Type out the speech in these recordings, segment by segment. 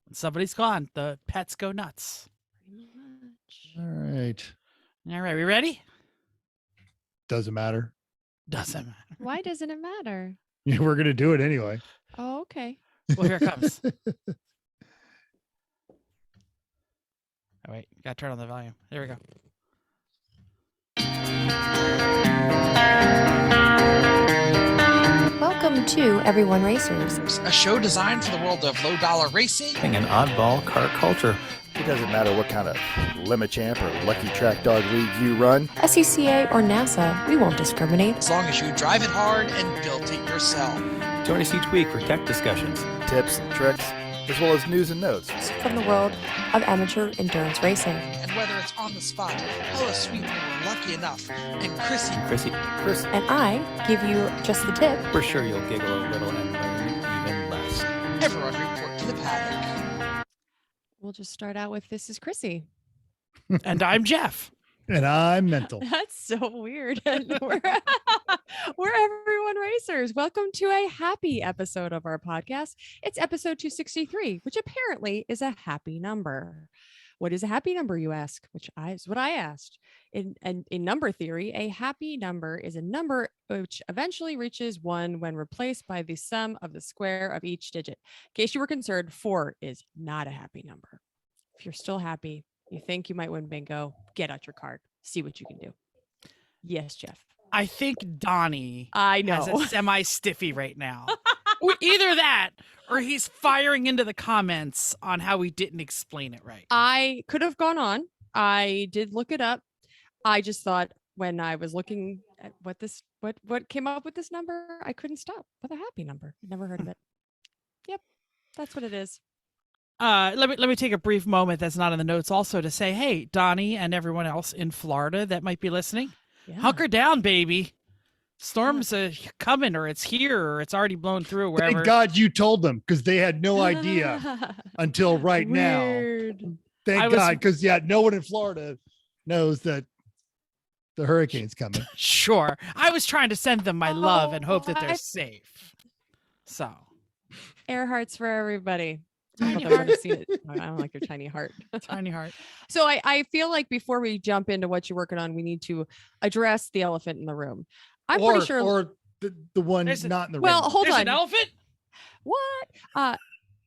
When somebody's gone, the pets go nuts. Pretty much. All right. All right, we ready? Doesn't matter. Doesn't matter. Why doesn't it matter? Yeah, we're gonna do it anyway. Oh, okay. Well, here it comes. Oh, wait, gotta turn on the volume. There we go. Welcome to Everyone Racers. A show designed for the world of low-dollar racing. An oddball car culture. It doesn't matter what kind of Limit Champ or Lucky Track Dog League you run. SCCA or NASA, we won't discriminate. As long as you drive it hard and build it yourself. Join us each week for tech discussions, Tips and tricks, as well as news and notes. From the world of amateur endurance racing. And whether it's on the spot, hella sweet when we're lucky enough, and Chrissy. Chris. And I give you just the tip. We're sure you'll giggle a little and learn even less. Everyone report to the paddock. We'll just start out with this is Chrissy. And I'm Jeff. And I'm mental. That's so weird. And we're Everyone Racers. Welcome to a happy episode of our podcast. It's episode 263, which apparently is a happy number. What is a happy number, you ask? Which is what I asked. In number theory, a happy number is a number which eventually reaches 1 when replaced by the sum of the square of each digit. In case you were concerned, 4 is not a happy number. If you're still happy, you think you might win bingo, get out your card. See what you can do. Yes, Jeff. I think Donnie I know. has a semi-stiffy right now. Either that or he's firing into the comments on how we didn't explain it right. I could have gone on. I did look it up. I just thought when I was looking at what came up with this number, I couldn't stop with a happy number. Never heard of it. Yep. That's what it is. Let me take a brief moment that's not in the notes also to say, hey, Donnie and everyone else in Florida that might be listening, hunker down, baby. Storm's coming, or it's here, or it's already blown through wherever. Thank God you told them, because they had no idea until right Weird. now. Thank God, because no one in Florida knows that the hurricane's coming. Sure. I was trying to send them my love and hope that they're safe. So. Air hearts for everybody. Tiny I heart. seen it. I don't like your tiny heart. Tiny heart. So I feel like before we jump into what you're working on, we need to address the elephant in the room. I'm pretty sure. Or the one not in the well, room. hold There's on. an elephant? What?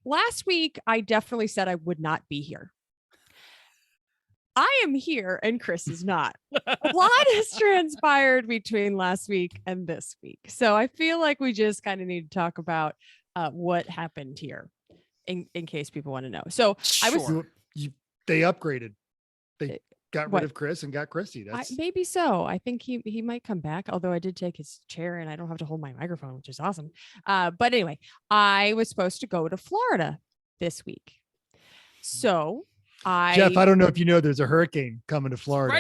Last week, I definitely said I would not be here. I am here and Chris is not. A lot has transpired between last week and this week. So I feel like we just kind of need to talk about what happened here in case people want to know. So Sure. They upgraded. They got what? rid of Chris and got Chrissy. That's maybe so. I think he might come back, although I did take his chair and I don't have to hold my microphone, which is awesome. But anyway, I was supposed to go to Florida this week. So Jeff, I don't know if you know there's a hurricane coming to Florida.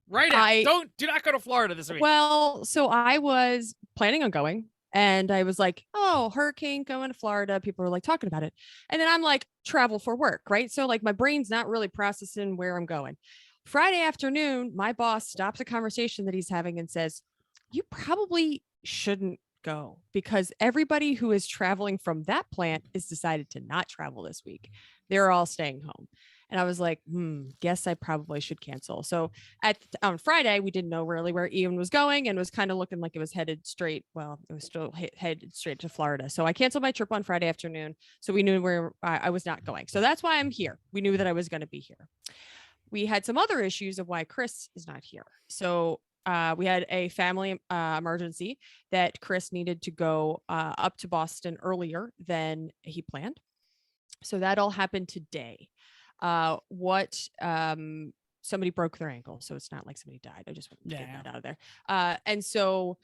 Right out. Do not go to Florida this week. Well, so I was planning on going and I was like, oh, hurricane going to Florida. People were like talking about it. And then I'm like, travel for work, right? So like my brain's not really processing where I'm going. Friday afternoon, my boss stops a conversation that he's having and says, you probably shouldn't go because everybody who is traveling from that plant is decided to not travel this week. They're all staying home. And I was like, guess I probably should cancel. So on Friday, we didn't know really where Ian was going and was kind of looking like it was headed straight. Well, it was still headed straight to Florida. So I canceled my trip on Friday afternoon. So we knew where I was not going. So that's why I'm here. We knew that I was going to be here. We had some other issues of why Chris is not here. So we had a family emergency that Chris needed to go up to Boston earlier than he planned. So that all happened today. Somebody broke their ankle. So it's not like somebody died. I just want to get that out of there. And so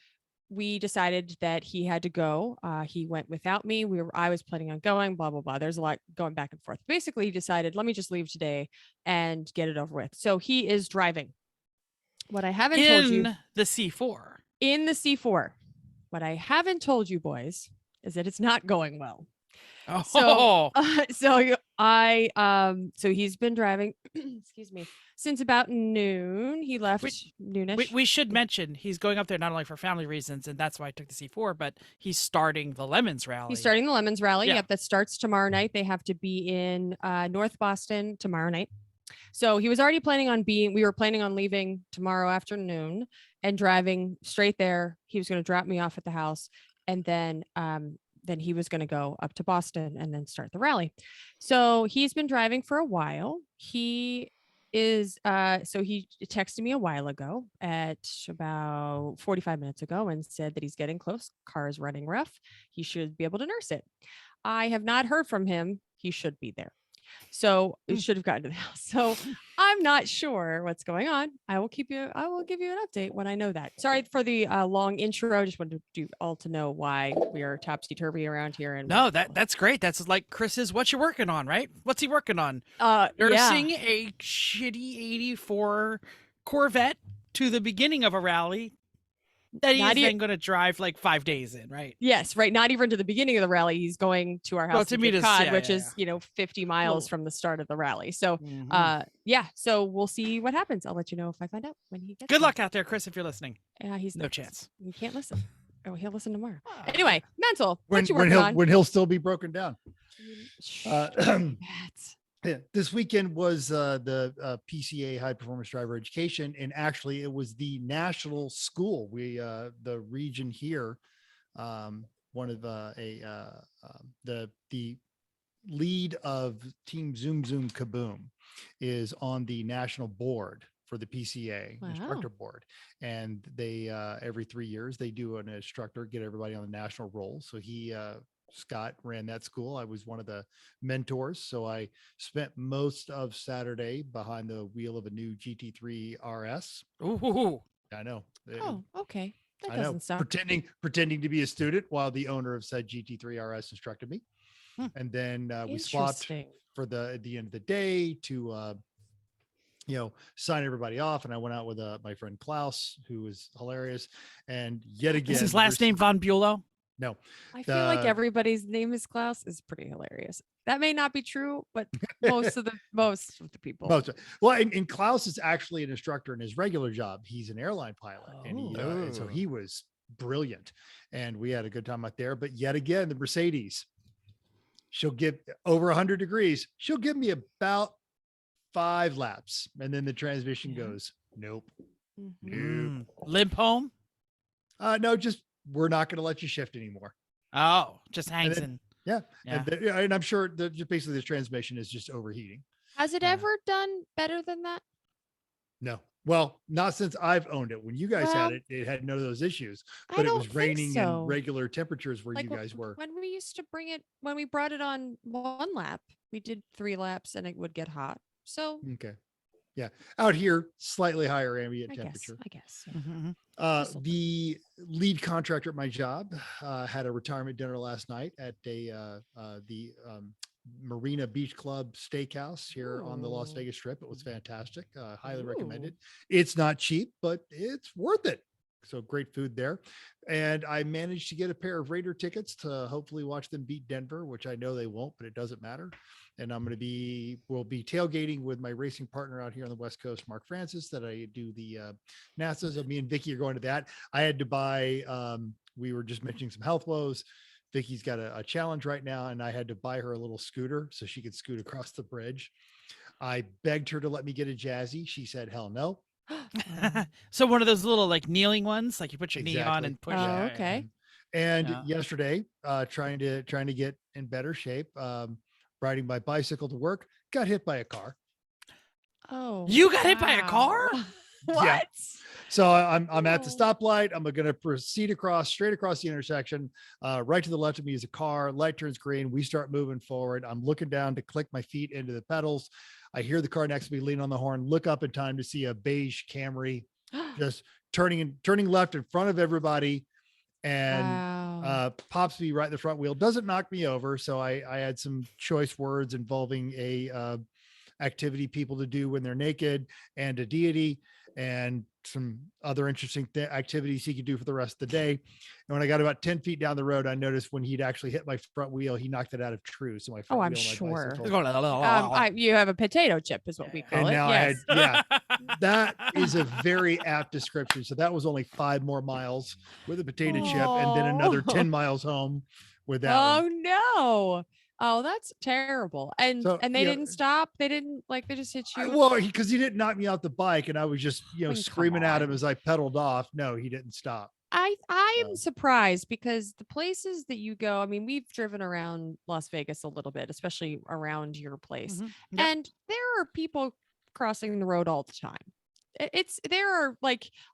we decided that he had to go. He went without me. I was planning on going, blah, blah, blah. There's a lot going back and forth. Basically, he decided, let me just leave today and get it over with. So he is driving. What I haven't told you in the C4. In the C4. What I haven't told you boys is that it's not going well. Oh, So he's been driving, excuse me, since about noon. He left noonish. we should mention he's going up there not only for family reasons, and that's why I took the C4, but he's starting the Lemons rally. He's starting the Lemons rally. Yeah. Yep, that starts tomorrow night. They have to be in North Boston tomorrow night. So he was already planning on we were planning on leaving tomorrow afternoon and driving straight there. He was going to drop me off at the house, and then he was going to go up to Boston and then start the rally. So he's been driving for a while. He is so he texted me a while ago at about 45 minutes ago and said that he's getting close. Car is running rough. He should be able to nurse it. I have not heard from him. He should be there. So it should have gotten to the house. So I'm not sure what's going on. I will give you an update when I know that. Sorry for the long intro. I just wanted you all to know why we are topsy-turvy around here. And No, that's great. That's like Chris's what you're working on, right? What's he working on? Nursing a shitty 84 Corvette to the beginning of a rally that he's then going to drive like 5 days in, right? Yes, right. Not even to the beginning of the rally. He's going to our house to in meet Cape us, Cod, yeah, which yeah, is, 50 miles from the start of the rally. So, Mhm. so we'll see what happens. I'll let you know if I find out when he gets Good there. luck out there, Chris, if you're listening. Yeah, he's No not. chance. He can't listen. Oh, he'll listen tomorrow. Ah. Anyway, mental. When What you working on? he'll still be broken down. Shh, Uh, Matt. Yeah, this weekend was the PCA High Performance Driver Education, and actually it was the national school. The region here, one of the lead of Team Zoom Zoom Kaboom is on the national board for the PCA instructor board, and they every 3 years they do an instructor, get everybody on the national roll. So Scott ran that school. I was one of the mentors. So I spent most of Saturday behind the wheel of a new GT3 RS. Ooh. I know. Oh, okay. That I know. doesn't stop. Pretending to be a student while the owner of said GT3 RS instructed me. And then we swapped for at the end of the day to sign everybody off. And I went out with my friend Klaus, who was hilarious. And yet again, Is his last name Von Bulow? No. I feel like everybody's name is Klaus is pretty hilarious. That may not be true, but most of the people. And Klaus is actually an instructor in his regular job. He's an airline pilot, and so he was brilliant, and we had a good time out there. But yet again, the Mercedes, she'll get over 100 degrees. She'll give me about 5 laps, and then the transmission goes, nope. Nope. Limp home? No, just we're not going to let you shift anymore. Oh, just hangs in. Yeah. And I'm sure that just basically the transmission is just overheating. Has it ever done better than that? No. Well, not since I've owned it. When you guys had it, it had none of those issues, but it was raining and regular temperatures where you guys were. When we used to when we brought it on 1 lap, we did 3 laps and it would get hot. So, okay. Yeah. Out here, slightly higher ambient temperature. I guess. The lead contractor at my job had a retirement dinner last night at the Marina Beach Club Steakhouse here on the Las Vegas Strip. It was fantastic. Highly recommended. It's not cheap, but it's worth it. So great food there. And I managed to get a pair of Raider tickets to hopefully watch them beat Denver, which I know they won't, but it doesn't matter. And we'll be tailgating with my racing partner out here on the West Coast, Mark Francis, that I do the NASA. So me and Vicky are going to that. I had to buy, we were just mentioning some health woes. Vicky's got a challenge right now, and I had to buy her a little scooter so she could scoot across the bridge. I begged her to let me get a Jazzy. She said, hell no. So one of those little like kneeling ones, like you put your knee on and push. Oh, okay. And yesterday, trying to get in better shape, riding my bicycle to work, got hit by a car. Oh, you got hit by a car? What? Yeah. So I'm at the stoplight. I'm going to proceed straight across the intersection. Right to the left of me is a car. Light turns green. We start moving forward. I'm looking down to click my feet into the pedals. I hear the car next to me lean on the horn, look up in time to see a beige Camry just turning left in front of everybody, and pops me right in the front wheel. Doesn't knock me over. So I had some choice words involving a activity people to do when they're naked and a deity. and some other interesting activities he could do for the rest of the day. And when I got about 10 feet down the road, I noticed when he'd actually hit my front wheel, he knocked it out of true. So my front I'm wheel on my sure. bicycle. You have a potato chip is what we call And it. now Yes. that is a very apt description. So that was only 5 more miles with a potato chip, and then another 10 miles home with that one. Oh no. Oh, that's terrible. And So, they didn't stop. They didn't they just hit you. Well, because he didn't knock me off the bike, and I was just Come screaming at him on. as I pedaled off. No, he didn't stop. I am surprised because the places that you go, I mean, we've driven around Las Vegas a little bit, especially around your place. Yep. And there are people crossing the road all the time. There are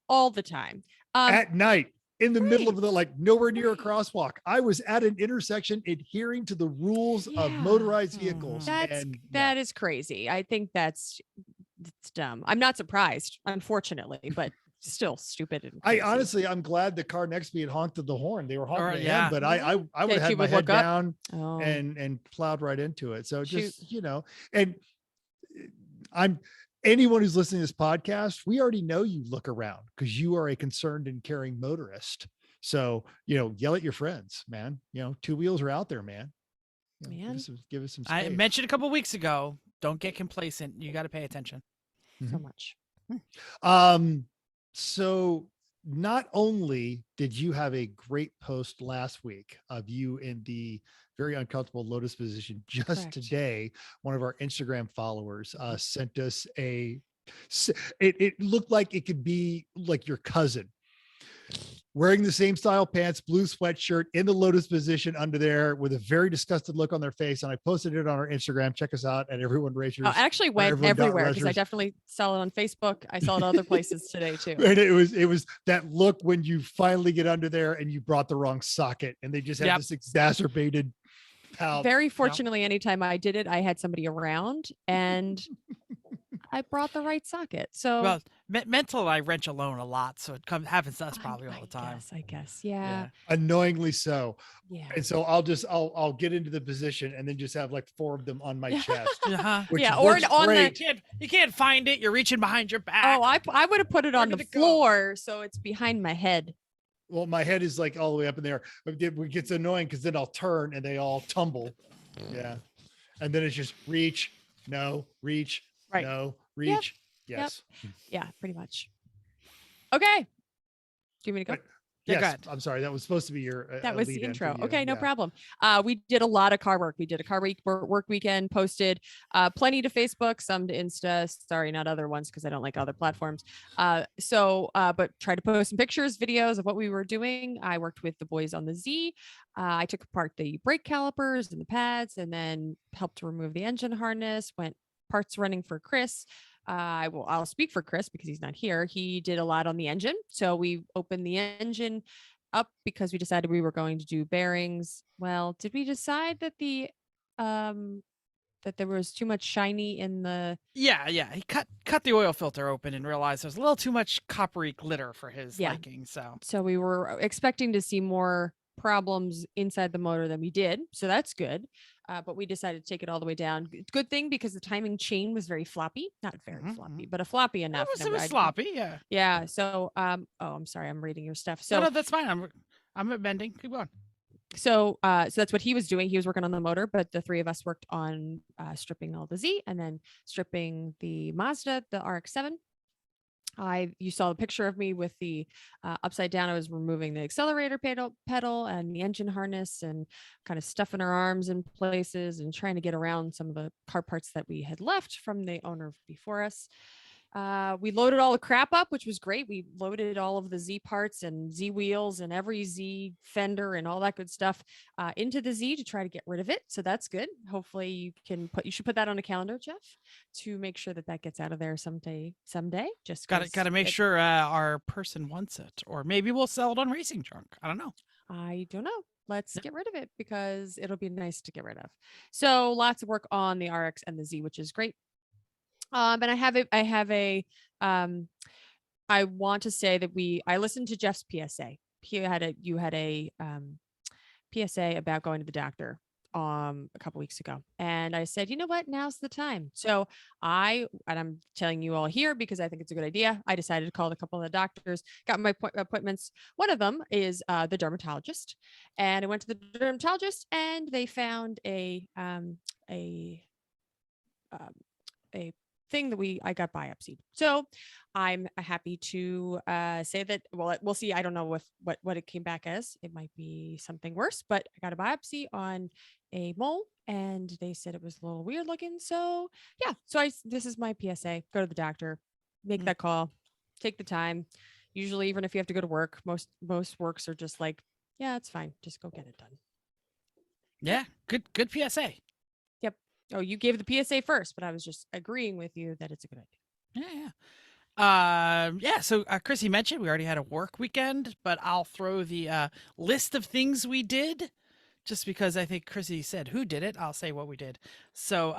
all the time. At night, in the middle of Right. nowhere near a crosswalk. I was at an intersection adhering to the rules of motorized vehicles. That is crazy. I think it's dumb. I'm not surprised, unfortunately, but still stupid. And crazy. I'm glad the car next to me had honked the horn. They were honking at yeah. him, but I would have That had you my would head look up? down Oh. and plowed right into it. So Shoot. just, and anyone who's listening to this podcast, we already know you look around because you are a concerned and caring motorist. So, yell at your friends, man. 2 wheels are out there, man. Give us some space. I mentioned a couple weeks ago, don't get complacent. You got to pay attention. So much. So not only did you have a great post last week of you in the very uncomfortable lotus position, just Correct. today, one of our Instagram followers sent us it looked like it could be like your cousin wearing the same style pants, blue sweatshirt in the lotus position under there with a very disgusted look on their face. And I posted it on our Instagram. Check us out at Everyone Racers. Oh, actually went everywhere because I definitely saw it on Facebook. I saw it other places today too. And it was that look when you finally get under there and you brought the wrong socket and they just have this exacerbated pout. Very fortunately, anytime I did it, I had somebody around and I brought the right socket. So well, mental, I wrench alone a lot, so it happens to us probably all the time. I guess, yeah. Annoyingly so. Yeah. And so I'll get into the position and then just have 4 of them on my chest. Which or works on great. You can't find it. You're reaching behind your back. Oh, I would have put it on the floor so it's behind my head. Well, my head is all the way up in there. But it gets annoying because then I'll turn and they all tumble. Yeah. And then it's just reach, no, reach, right. No, reach. Yep. Yes. Yep. Yeah, pretty much. Okay. Do you want me to go? But, yes. I'm sorry. That was supposed to be your that was the intro. Okay, no Yeah. problem. We did a lot of car work. We did a car work weekend, posted plenty to Facebook, some to Insta. Sorry, not other ones because I don't like other platforms. But tried to post some pictures, videos of what we were doing. I worked with the boys on the Z. I took apart the brake calipers and the pads and then helped to remove the engine harness, went parts running for Chris. I'll speak for Chris because he's not here. He did a lot on the engine. So we opened the engine up because we decided we were going to do bearings. Well, did we decide that that there was too much shiny in the... Yeah. He cut the oil filter open and realized there's a little too much coppery glitter for his liking. So we were expecting to see more problems inside the motor than we did. So that's good. But we decided to take it all the way down. Good thing because the timing chain was very floppy, not very floppy, but a floppy enough. It was sloppy. Yeah. Yeah. So, I'm sorry. I'm reading your stuff. So no, that's fine. I'm bending. Keep going. So that's what he was doing. He was working on the motor, but the 3 of us worked on stripping all the Z and then stripping the Mazda, the RX-7. You saw the picture of me with the upside down. I was removing the accelerator pedal and the engine harness and kind of stuffing our arms in places and trying to get around some of the car parts that we had left from the owner before us. We loaded all the crap up, which was great. We loaded all of the Z parts and Z wheels and every Z fender and all that good stuff into the Z to try to get rid of it. So that's good. Hopefully you should put that on a calendar, Jeff, to make sure that gets out of there someday. Just got to make sure our person wants it, or maybe we'll sell it on Racing Junk. I don't know. Let's get rid of it because it'll be nice to get rid of. So lots of work on the RX and the Z, which is great. And I want to say that I listened to Jeff's PSA. You had a PSA about going to the doctor a couple weeks ago, and I said, you know what, now's the time. So I'm telling you all here because I think it's a good idea. I decided to call a couple of the doctors, got my appointments. One of them is the dermatologist, and I went to the dermatologist, and they found a thing that I got biopsied. So I'm happy to say that, well, we'll see. I don't know what it came back as. It might be something worse, but I got a biopsy on a mole, and they said it was a little weird looking. So yeah, so this is my PSA. Go to the doctor, make that call, take the time. Usually, even if you have to go to work, most works are just like, yeah, it's fine. Just go get it done. Yeah, good PSA. Yep. Oh, you gave the PSA first, but I was just agreeing with you that it's a good idea. Yeah. So Chrissy mentioned we already had a work weekend, but I'll throw the list of things we did just because I think Chrissy said who did it. I'll say what we did. So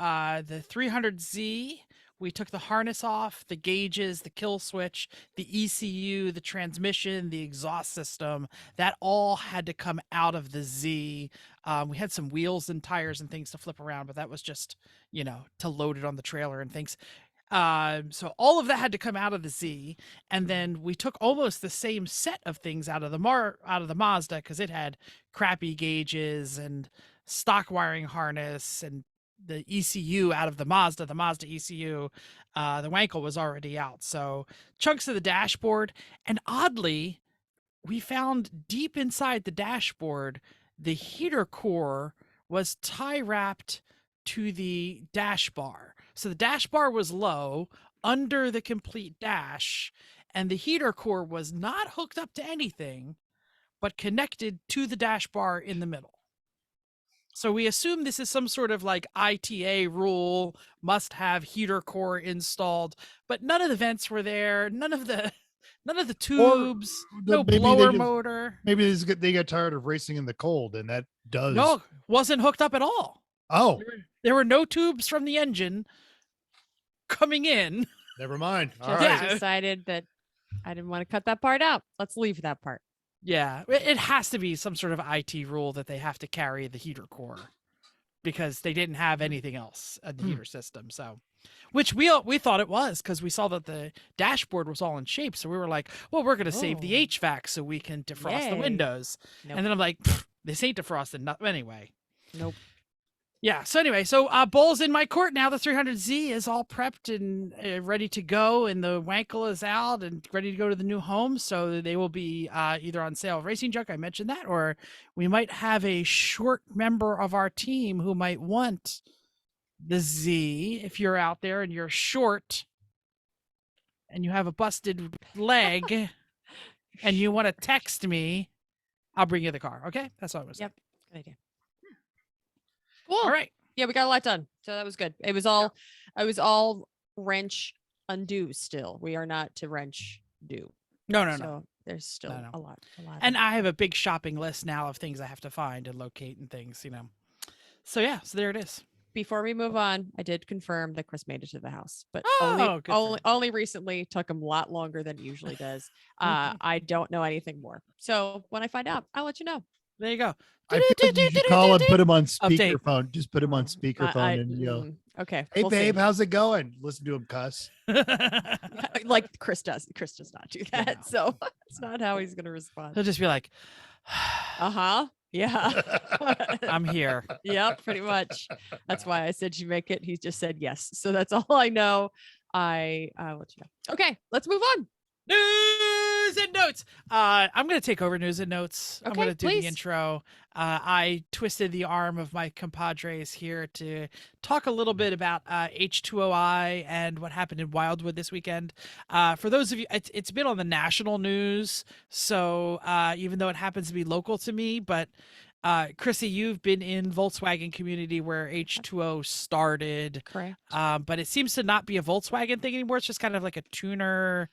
the 300Z, we took the harness off, the gauges, the kill switch, the ECU, the transmission, the exhaust system. That all had to come out of the Z. We had some wheels and tires and things to flip around, but that was just, to load it on the trailer and things. So all of that had to come out of the Z, and then we took almost the same set of things out of the Mazda because it had crappy gauges and stock wiring harness, and the ECU out of the Mazda ECU. The Wankel was already out, so chunks of the dashboard, and oddly, we found deep inside the dashboard, the heater core was tie wrapped to the dash bar. So the dash bar was low under the complete dash, and the heater core was not hooked up to anything, but connected to the dash bar in the middle. So we assume this is some sort of like ITA rule, must have heater core installed, but none of the vents were there. None of the tubes, no blower motor. Maybe they got tired of racing in the cold, and that does. No, wasn't hooked up at all. Oh, there were no tubes from the engine coming in. Never mind. All Just right. decided that I didn't want to cut that part out. Let's leave that part. Yeah, it has to be some sort of IT rule that they have to carry the heater core because they didn't have anything else at the heater system. So, which we thought it was because we saw that the dashboard was all in shape. So we were like, well, we're going to save the HVAC so we can defrost the windows. Nope. And then I'm like, this ain't defrosted anyway. Nope. Yeah. So anyway, ball's in my court now. The 300Z is all prepped and ready to go, and the Wankel is out and ready to go to the new home. So they will be either on sale at Racing Junk. I mentioned that, or we might have a short member of our team who might want the Z. If you're out there and you're short and you have a busted leg and you want to text me, I'll bring you the car. Okay, that's what I was saying. Yep. Good idea. Cool. All right. Yeah, we got a lot done. So that was good. It was all wrench undo still. We are not to wrench do. No. So there's still a lot. And I have a big shopping list now of things I have to find and locate and things, So yeah, so there it is. Before we move on, I did confirm that Chris made it to the house, but good only recently. Took him a lot longer than it usually does. I don't know anything more. So when I find out, I'll let you know. There you go. I feel like you should call and put him on speakerphone. Just put him on speakerphone and okay. Hey, we'll babe, see. how's it going? Listen to him cuss. Like Chris does. Chris does not do that. So that's not how he's going to respond. He'll just be like, Yeah. I'm here. Yep, pretty much. That's why I said you make it. He just said yes. So that's all I know. I'll let you know. Okay, let's move on. News and notes. I'm going to take over news and notes. I'm Okay, going to do please. the intro. I twisted the arm of my compadres here to talk a little bit about H2OI and what happened in Wildwood this weekend. For those of you, it's been on the national news, so even though it happens to be local to me, but Chrissy, you've been in Volkswagen community where H2O started. Correct. But it seems to not be a Volkswagen thing anymore. It's just kind of like a tuner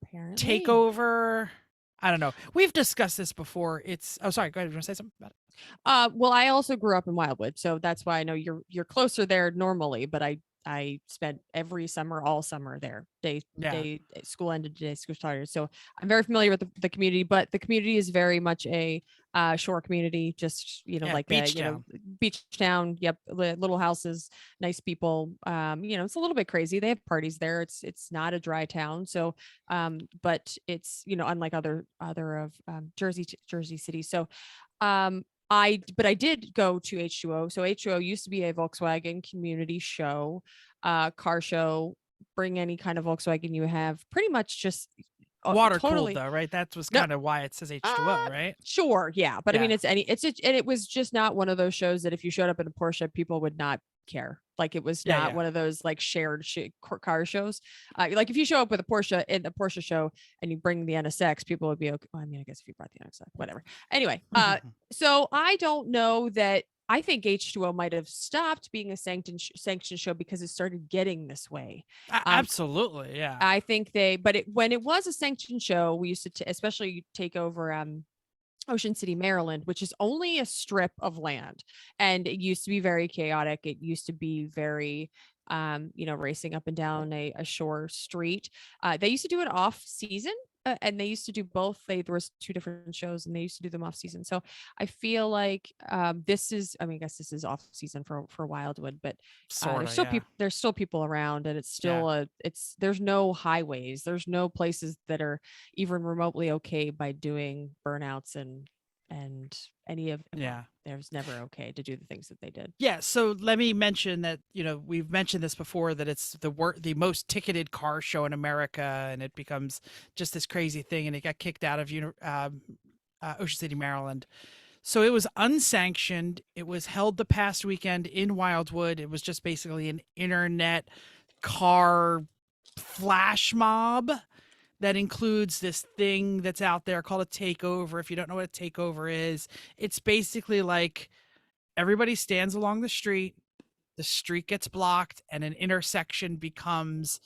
Apparently. takeover. I don't know. We've discussed this before. Sorry. Go ahead. You want to say something about it? Well, I also grew up in Wildwood, so that's why I know you're closer there normally, but I I spent every summer, all summer there. School ended today, school started. So I'm very familiar with the community, but the community is very much a shore community, just, like beach a, town. beach town. Yep. Little houses, nice people. It's a little bit crazy. They have parties there. It's not a dry town. So, but it's, unlike other of Jersey City. So, but I did go to H2O. So H2O used to be a Volkswagen community show, car show. Bring any kind of Volkswagen you have, pretty much just Water totally. cooled though, right? That was No. kind of why it says H2O, right? Sure, yeah, but I Yeah. mean, and it was just not one of those shows that if you showed up in a Porsche, people would not care. Like it was not one of those like shared car shows. Like if you show up with a Porsche in the Porsche show and you bring the NSX, people would be okay. Well, I mean, I guess if you brought the NSX, whatever. Anyway, so I don't know that. I think H2O might have stopped being a sanctioned show because it started getting this way. Absolutely, yeah. I think when it was a sanctioned show, we used to especially take over Ocean City, Maryland, which is only a strip of land. And it used to be very chaotic. It used to be very, racing up and down a shore street. They used to do it off season. And they used to do both. There was two different shows, and they used to do them off season. So I feel like I guess this is off season for Wildwood, but there's still people around, and it's still there's no highways, there's no places that are even remotely okay by doing burnouts and any of there's never okay to do the things that they did. Yeah, so let me mention that we've mentioned this before, that it's the most ticketed car show in America, and it becomes just this crazy thing, and it got kicked out of Ocean City, Maryland. So it was unsanctioned. It was held the past weekend in Wildwood. It was just basically an internet car flash mob that includes this thing that's out there called a takeover. If you don't know what a takeover is, it's basically like everybody stands along the street gets blocked, and an intersection becomes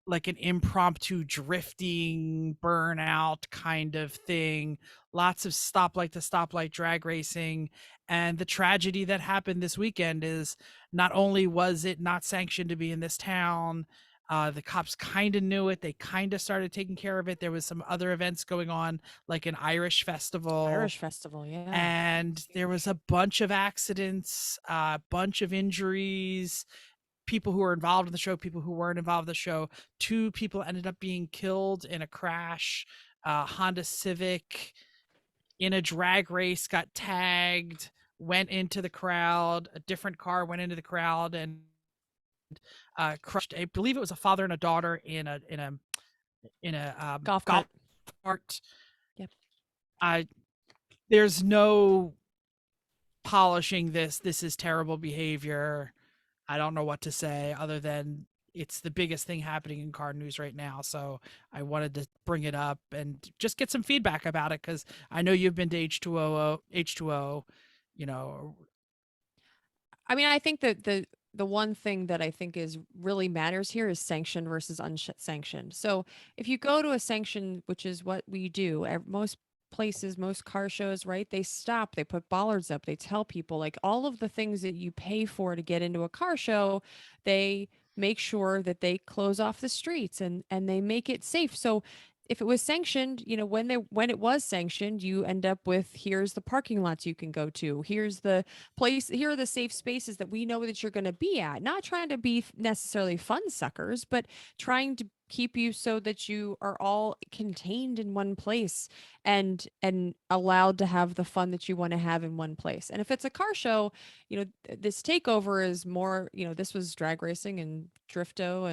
like an impromptu drifting burnout kind of thing. Lots of stoplight to stoplight drag racing. And the tragedy that happened this weekend is not only was it not sanctioned to be in this town, the cops kind of knew it. They kind of started taking care of it. There was some other events going on, like an Irish festival. Yeah. And there was a bunch of accidents, a bunch of injuries, people who were involved in the show, people who weren't involved in the show. 2 people ended up being killed in a crash. Honda Civic in a drag race got tagged, went into the crowd. A different car went into the crowd and crushed. I believe it was a father and a daughter in a golf cart. Yep. There's no polishing this. This is terrible behavior. I don't know what to say other than it's the biggest thing happening in car news right now. So I wanted to bring it up and just get some feedback about it, because I know you've been to H2O. I mean, I think that the one thing that I think is really matters here is sanctioned versus unsanctioned. So if you go to a sanction, which is what we do, most places, most car shows, right? They stop, they put bollards up, they tell people like all of the things that you pay for to get into a car show, they make sure that they close off the streets and they make it safe. So if it was sanctioned, when it was sanctioned, you end up with, here's the parking lots you can go to, here's the place, here are the safe spaces that we know that you're going to be at. Not trying to be necessarily fun suckers, but trying to keep you so that you are all contained in one place and allowed to have the fun that you want to have in one place. And if it's a car show, this takeover is more, this was drag racing and drifto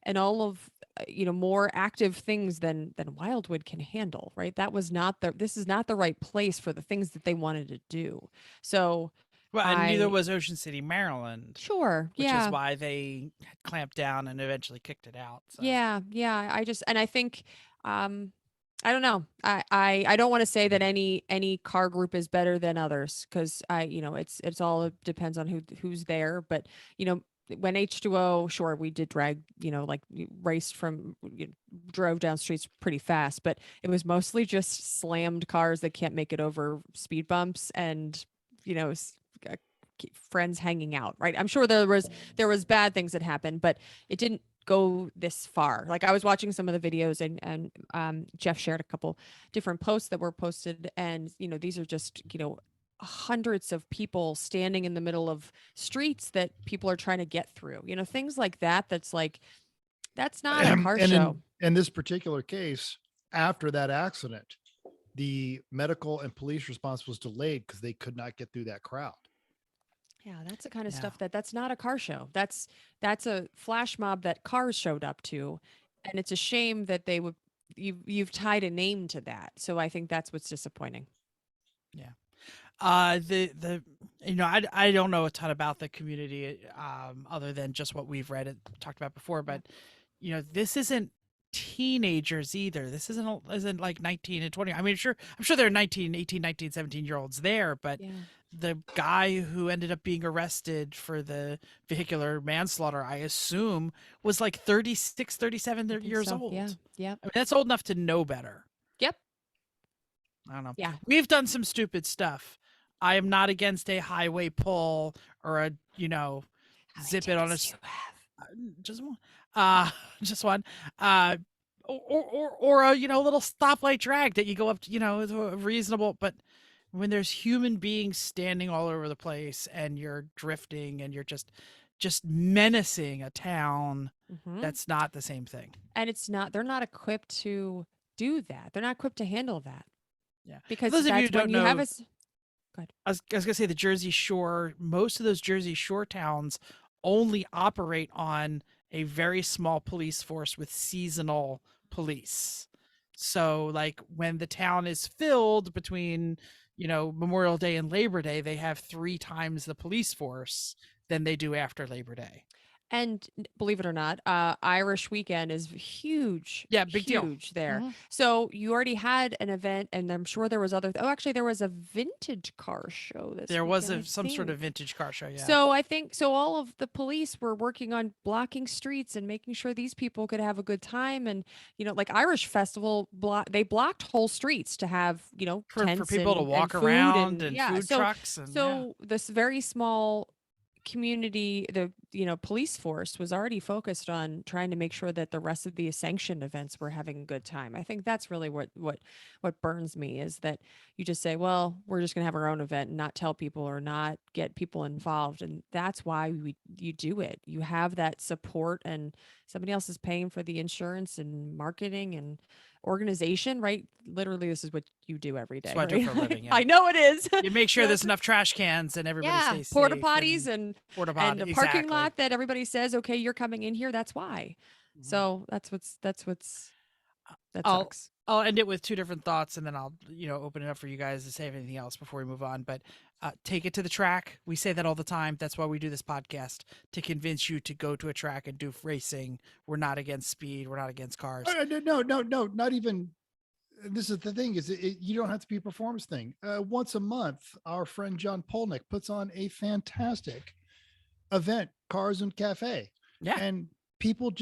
and all of more active things than Wildwood can handle, right? This is not the right place for the things that they wanted to do. So and neither was Ocean City, Maryland. Sure. Which is why they clamped down and eventually kicked it out. So. Yeah. I think, I don't know. I don't want to say that any car group is better than others, because it's all depends on who's there. But when H2O, sure, we did drag, like raced drove down streets pretty fast, but it was mostly just slammed cars that can't make it over speed bumps and friends hanging out, right? I'm sure there was bad things that happened, but it didn't go this far. Like I was watching some of the videos, and Jeff shared a couple different posts that were posted, and these are just hundreds of people standing in the middle of streets that people are trying to get through. Things like that. That's like, that's not a car And show. in this particular case, after that accident, the medical and police response was delayed because they could not get through that crowd. Yeah, that's the kind of Yeah. stuff that's not a car show. That's a flash mob that cars showed up to, and it's a shame that you've tied a name to that. So I think that's what's disappointing. Yeah. The I don't know a ton about the community other than just what we've read and talked about before, but this isn't teenagers either. This isn't like 19 and 20. I mean, I'm sure there are 19, 18, 19, 17-year-olds there, but Yeah. the guy who ended up being arrested for the vehicular manslaughter, I assume, was like 36, 37 I think years so. old. Yeah. Yeah. I mean, that's old enough to know better. Yep. I don't know. Yeah. We've done some stupid stuff. I am not against a highway pull or a, zip it on a just one. Just one. Or a, little stoplight drag that you go up to, is a reasonable, but when there's human beings standing all over the place and you're drifting and you're just menacing a town, that's not the same thing. And they're not equipped to do that. They're not equipped to handle that. Yeah. Because those of you who that's don't when you know, have I was gonna say the Jersey Shore, most of those Jersey Shore towns only operate on a very small police force with seasonal police. So like when the town is filled between, Memorial Day and Labor Day, they have 3 times the police force than they do after Labor Day. And believe it or not, Irish weekend is huge. Yeah, big deal. Huge there. Mhm. So you already had an event, and I'm sure there was actually there was a vintage car show this There was weekend, I some sort of think. vintage car show, yeah. So I think all of the police were working on blocking streets and making sure these people could have a good time. And like Irish Festival, they blocked whole streets to have for tents people to and walk food around and yeah. food So trucks and so this very small community, the police force was already focused on trying to make sure that the rest of the sanctioned events were having a good time. I think that's really what burns me, is that you just say, well, we're just going to have our own event and not tell people or not get people involved. And that's why you do it. You have that support, and somebody else is paying for the insurance and marketing and organization, right? Literally, this is what you do every day. That's what I do for a living, yeah. I know it is. you make sure there's enough trash cans and everybody stays porta safe potties and porta and potty, the parking exactly. lot that everybody says, okay, you're coming in here. That's why. So that sucks. I'll end it with 2 different thoughts, and then I'll open it up for you guys to say anything else before we move on. But take it to the track. We say that all the time. That's why we do this podcast, to convince you to go to a track and do racing. We're not against speed. We're not against cars. No, not even. This is the thing, is you don't have to be a performance thing. Once a month, our friend John Polnick puts on a fantastic event, Cars and Cafe. Yeah. And people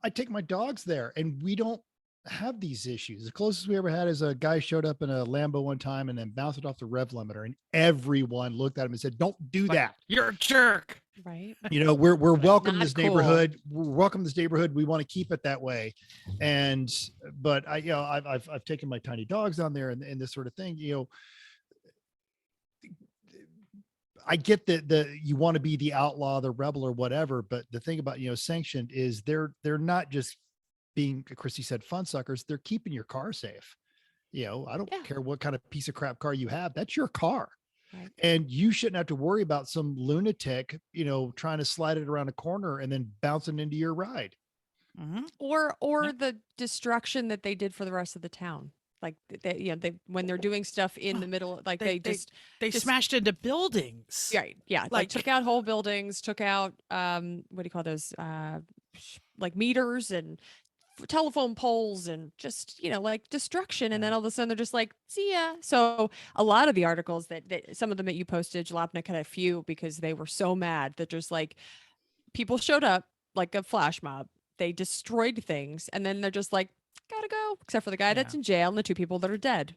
I take my dogs there, and we don't have these issues. The closest we ever had is a guy showed up in a Lambo one time and then bounced it off the rev limiter, and everyone looked at him and said, don't do that. You're a jerk. Right. We're welcome in Not this cool. neighborhood. We're welcome in this neighborhood. We want to keep it that way. But I've taken my tiny dogs down there and this sort of thing. I get that you want to be the outlaw, the rebel, or whatever, but the thing about sanctioned is they're not just being, Chrissy said, fun suckers. They're keeping your car safe. I don't care what kind of piece of crap car you have. That's your car. Right. And you shouldn't have to worry about some lunatic, trying to slide it around a corner and then bouncing into your ride. Or the destruction that they did for the rest of the town. Like when they're doing stuff in the middle, like they smashed into buildings. Right. Yeah. Like took out whole buildings, took out, what do you call those? Like meters and telephone poles, and just like destruction. And then all of a sudden they're just like, see ya. So a lot of the articles that some of them that you posted, Jalopnik had a few, because they were so mad that just like people showed up like a flash mob, they destroyed things, and then they're just like, gotta go, except for the guy that's in jail and the 2 people that are dead.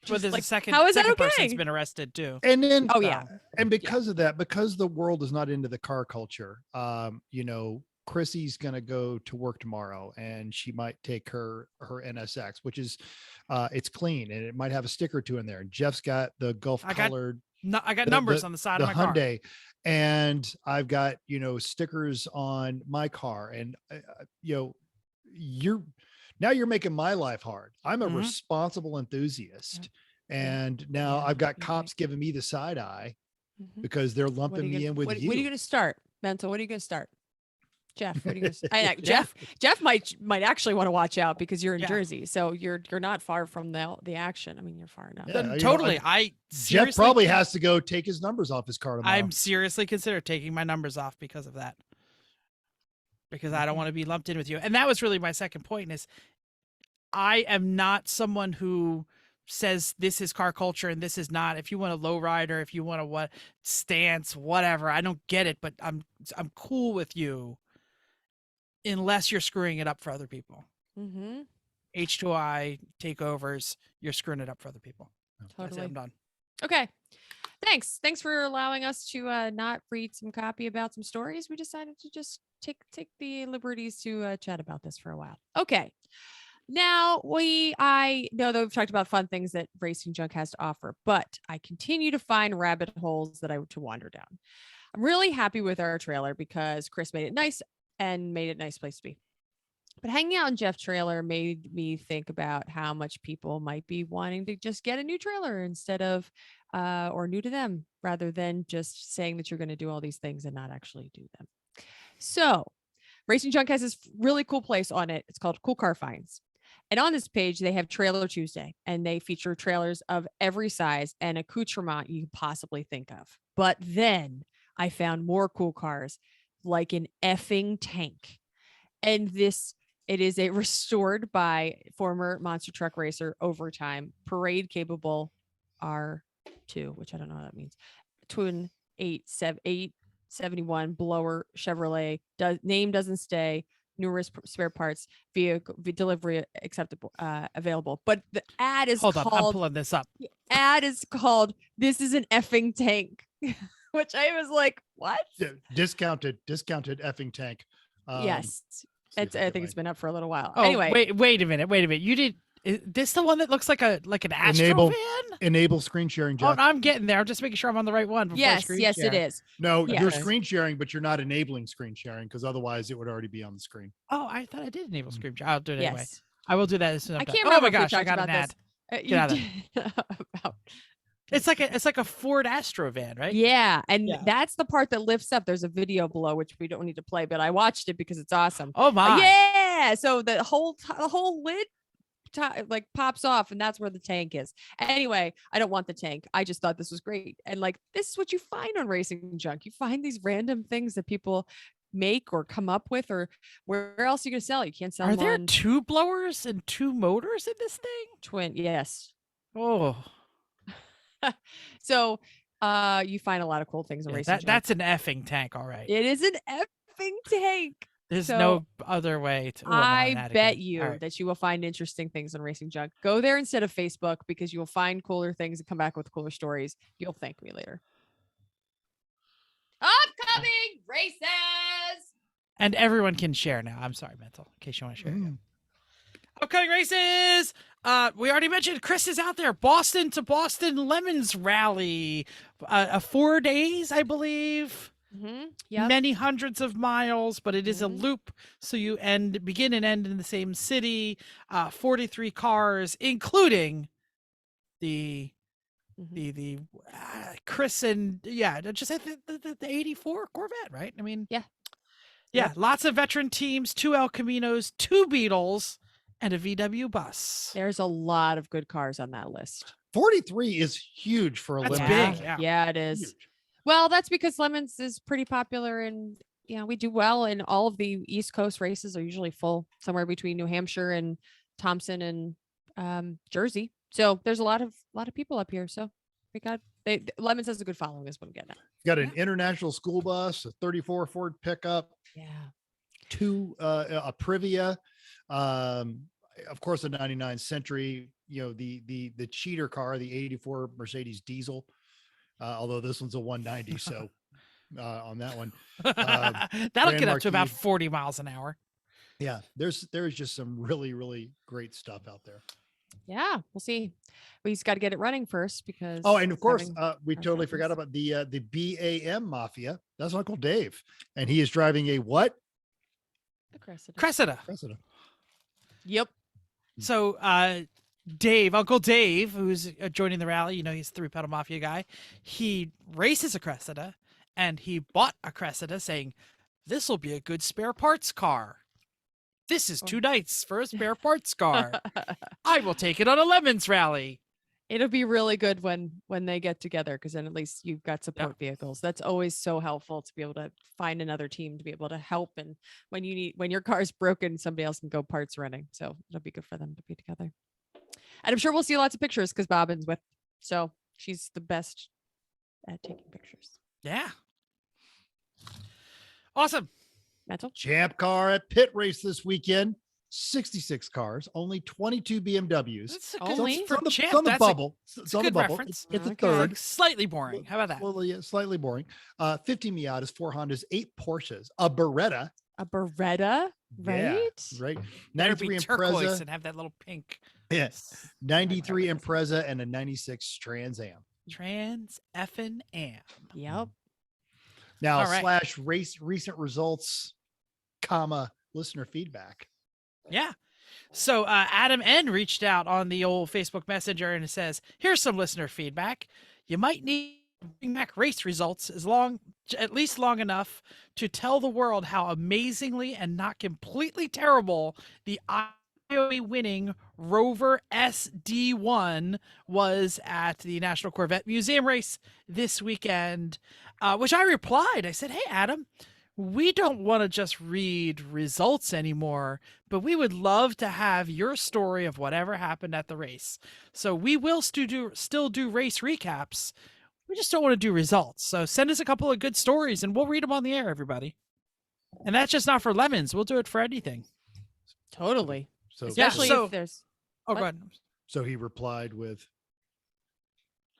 Well, there's like, a second, how is that second person's okay? been arrested too. And then, Oh yeah. and because of that, because the world is not into the car culture, you know, Chrissy's going to go to work tomorrow and she might take her NSX, which is, it's clean and it might have a sticker or two in there. And Jeff's got the Gulf colored. No, I got numbers on the side of my car. Hyundai, and I've got, you know, stickers on my car, and you know, you're making my life hard. I'm a responsible enthusiast, and now I've got cops giving me the side eye because they're lumping me in with you. What are you going to start, Mental? What are you going to start? Jeff, what are you gonna Jeff might actually want to watch out because you're in Jersey, so you're not far from the action. I mean, you're far enough. Yeah, totally. Jeff probably has to go take his numbers off his car tomorrow. I'm seriously consider taking my numbers off because of that. Because I don't want to be lumped in with you. And that was really my second point is I am not someone who says this is car culture and this is not. If you want a low rider, if you want a what stance, whatever, I don't get it, but I'm cool with you. Unless you're screwing it up for other people. H2I takeovers, you're screwing it up for other people. Totally. I'm done. Okay. Thanks for allowing us to not read some copy about some stories. We decided to just take the liberties to chat about this for a while. Okay. Now I know that we've talked about fun things that Racing Junk has to offer, but I continue to find rabbit holes to wander down. I'm really happy with our trailer because Chris made it nice and made it a nice place to be. But hanging out in Jeff's trailer made me think about how much people might be wanting to just get a new trailer instead of, or new to them, rather than just saying that you're going to do all these things and not actually do them. So Racing Junk has this really cool place on it. It's called Cool Car Finds. And on this page, they have Trailer Tuesday, and they feature trailers of every size and accoutrement you could possibly think of. But then I found more cool cars, like an effing tank. And it is a restored by former monster truck racer Overtime parade capable R2, which I don't know what that means. Twin 871 blower Chevrolet. Name doesn't stay. Numerous spare parts, vehicle delivery acceptable, available. But the ad is Hold called. on, I'm pulling this up. The ad is called "This is an effing tank." Which I was like, what? Discounted effing tank. Yes. I think it's been up for a little while. Oh, anyway. Wait a minute. You did, is this the one that looks like an Astro van? Enable screen sharing, Jeff. Oh, I'm getting there. I'm just making sure I'm on the right one. Yes, it is. No, you're screen sharing, but you're not enabling screen sharing because otherwise it would already be on the screen. Oh, I thought I did enable screen sharing. I'll do it anyway. Yes. I will do that as soon as I'm I done. can't remember. Oh my gosh, I got an ad. Get out of there. It's like a Ford Astro van, right? Yeah, and that's the part that lifts up. There's a video below which we don't need to play, but I watched it because it's awesome. Oh my! Yeah, so the whole lid like pops off, and that's where the tank is. Anyway, I don't want the tank. I just thought this was great, and like this is what you find on Racing Junk. You find these random things that people make or come up with, or where else are you gonna sell? You can't sell. Are there two blowers and two motors in this thing? Twin, yes. Oh. So you find a lot of cool things in Racing Junk. That's an effing tank, all right. It is an effing tank. There's no other way to. I bet you that you will find interesting things on Racing Junk. Go there instead of Facebook because you will find cooler things and come back with cooler stories. You'll thank me later. Upcoming races. And everyone can share now. I'm sorry, Mental, in case you want to share. Upcoming races. We already mentioned Chris is out there. Boston to Boston Lemons Rally. 4 days, I believe. Yep. Many hundreds of miles, but it is a loop. So you begin and end in the same city. 43 cars, including the Chris and just the 84 Corvette, right? I mean, yeah, lots of veteran teams, 2 El Caminos, 2 Beetles, and a VW bus. There's a lot of good cars on that list. 43 is huge for a That's Lemons. big. Yeah, it is. Huge. Well, that's because Lemons is pretty popular, and we do well in all of the East Coast races are usually full, somewhere between New Hampshire and Thompson and Jersey. So there's a lot of people up here. So Lemons has a good following, is what I'm getting at. Got an international school bus, a 34 Ford pickup, a Privia, of course a 99 Century, the cheater car, the 84 Mercedes diesel. Although this one's a 190. So on that one, That'll Grand get up to about Marquis. 40 miles an hour. Yeah, there's just some really, really great stuff out there. Yeah, we'll see. We just got to get it running first because. Oh, and of course, having we our totally forgot problems. about the BAM Mafia. That's Uncle Dave, and he is driving a what? A Cressida. Cressida. Cressida. Yep. So Dave, Uncle Dave, who's joining the rally, he's the 3-pedal mafia guy. He races a Cressida, and he bought a Cressida saying, "This will be a good spare parts car. This is 2 nights for a spare parts car. I will take it on a Lemons rally." It'll be really good when they get together because then at least you've got support vehicles. That's always so helpful to be able to find another team to be able to help. And when your car's broken, somebody else can go parts running. So it'll be good for them to be together. And I'm sure we'll see lots of pictures because Bobbin's with. So she's the best at taking pictures. Yeah. Awesome. Metal. Champ car at pit race this weekend. 66 cars, only 22 BMWs. That's a Only? good, for It's champ, on the that's bubble. it's It's a on the good bubble. reference. It's a Okay. third. Like slightly boring. How about that? Well, yeah, slightly boring. 50 Miatas, 4 Hondas, 8 Porsches, a Beretta. A Beretta, right? Yeah, right. Better 93 be turquoise Impreza. and have that little pink. Yes. 93 Impreza and a 96 Trans Am. Trans effing am. Yep. Now All right. / recent results, listener feedback. Yeah. So Adam N reached out on the old Facebook Messenger and it says, "Here's some listener feedback. You might need to bring back race results at least long enough to tell the world how amazingly and not completely terrible the IOE winning Rover SD1 was at the National Corvette Museum race this weekend." Which I replied. I said, "Hey, Adam, we don't want to just read results anymore, but we would love to have your story of whatever happened at the race. So we will still do race recaps. We just don't want to do results. So send us a couple of good stories and we'll read them on the air, everybody." And that's just not for Lemons. We'll do it for anything. Totally. So Especially so- if there's. Oh, What? go ahead. So he replied with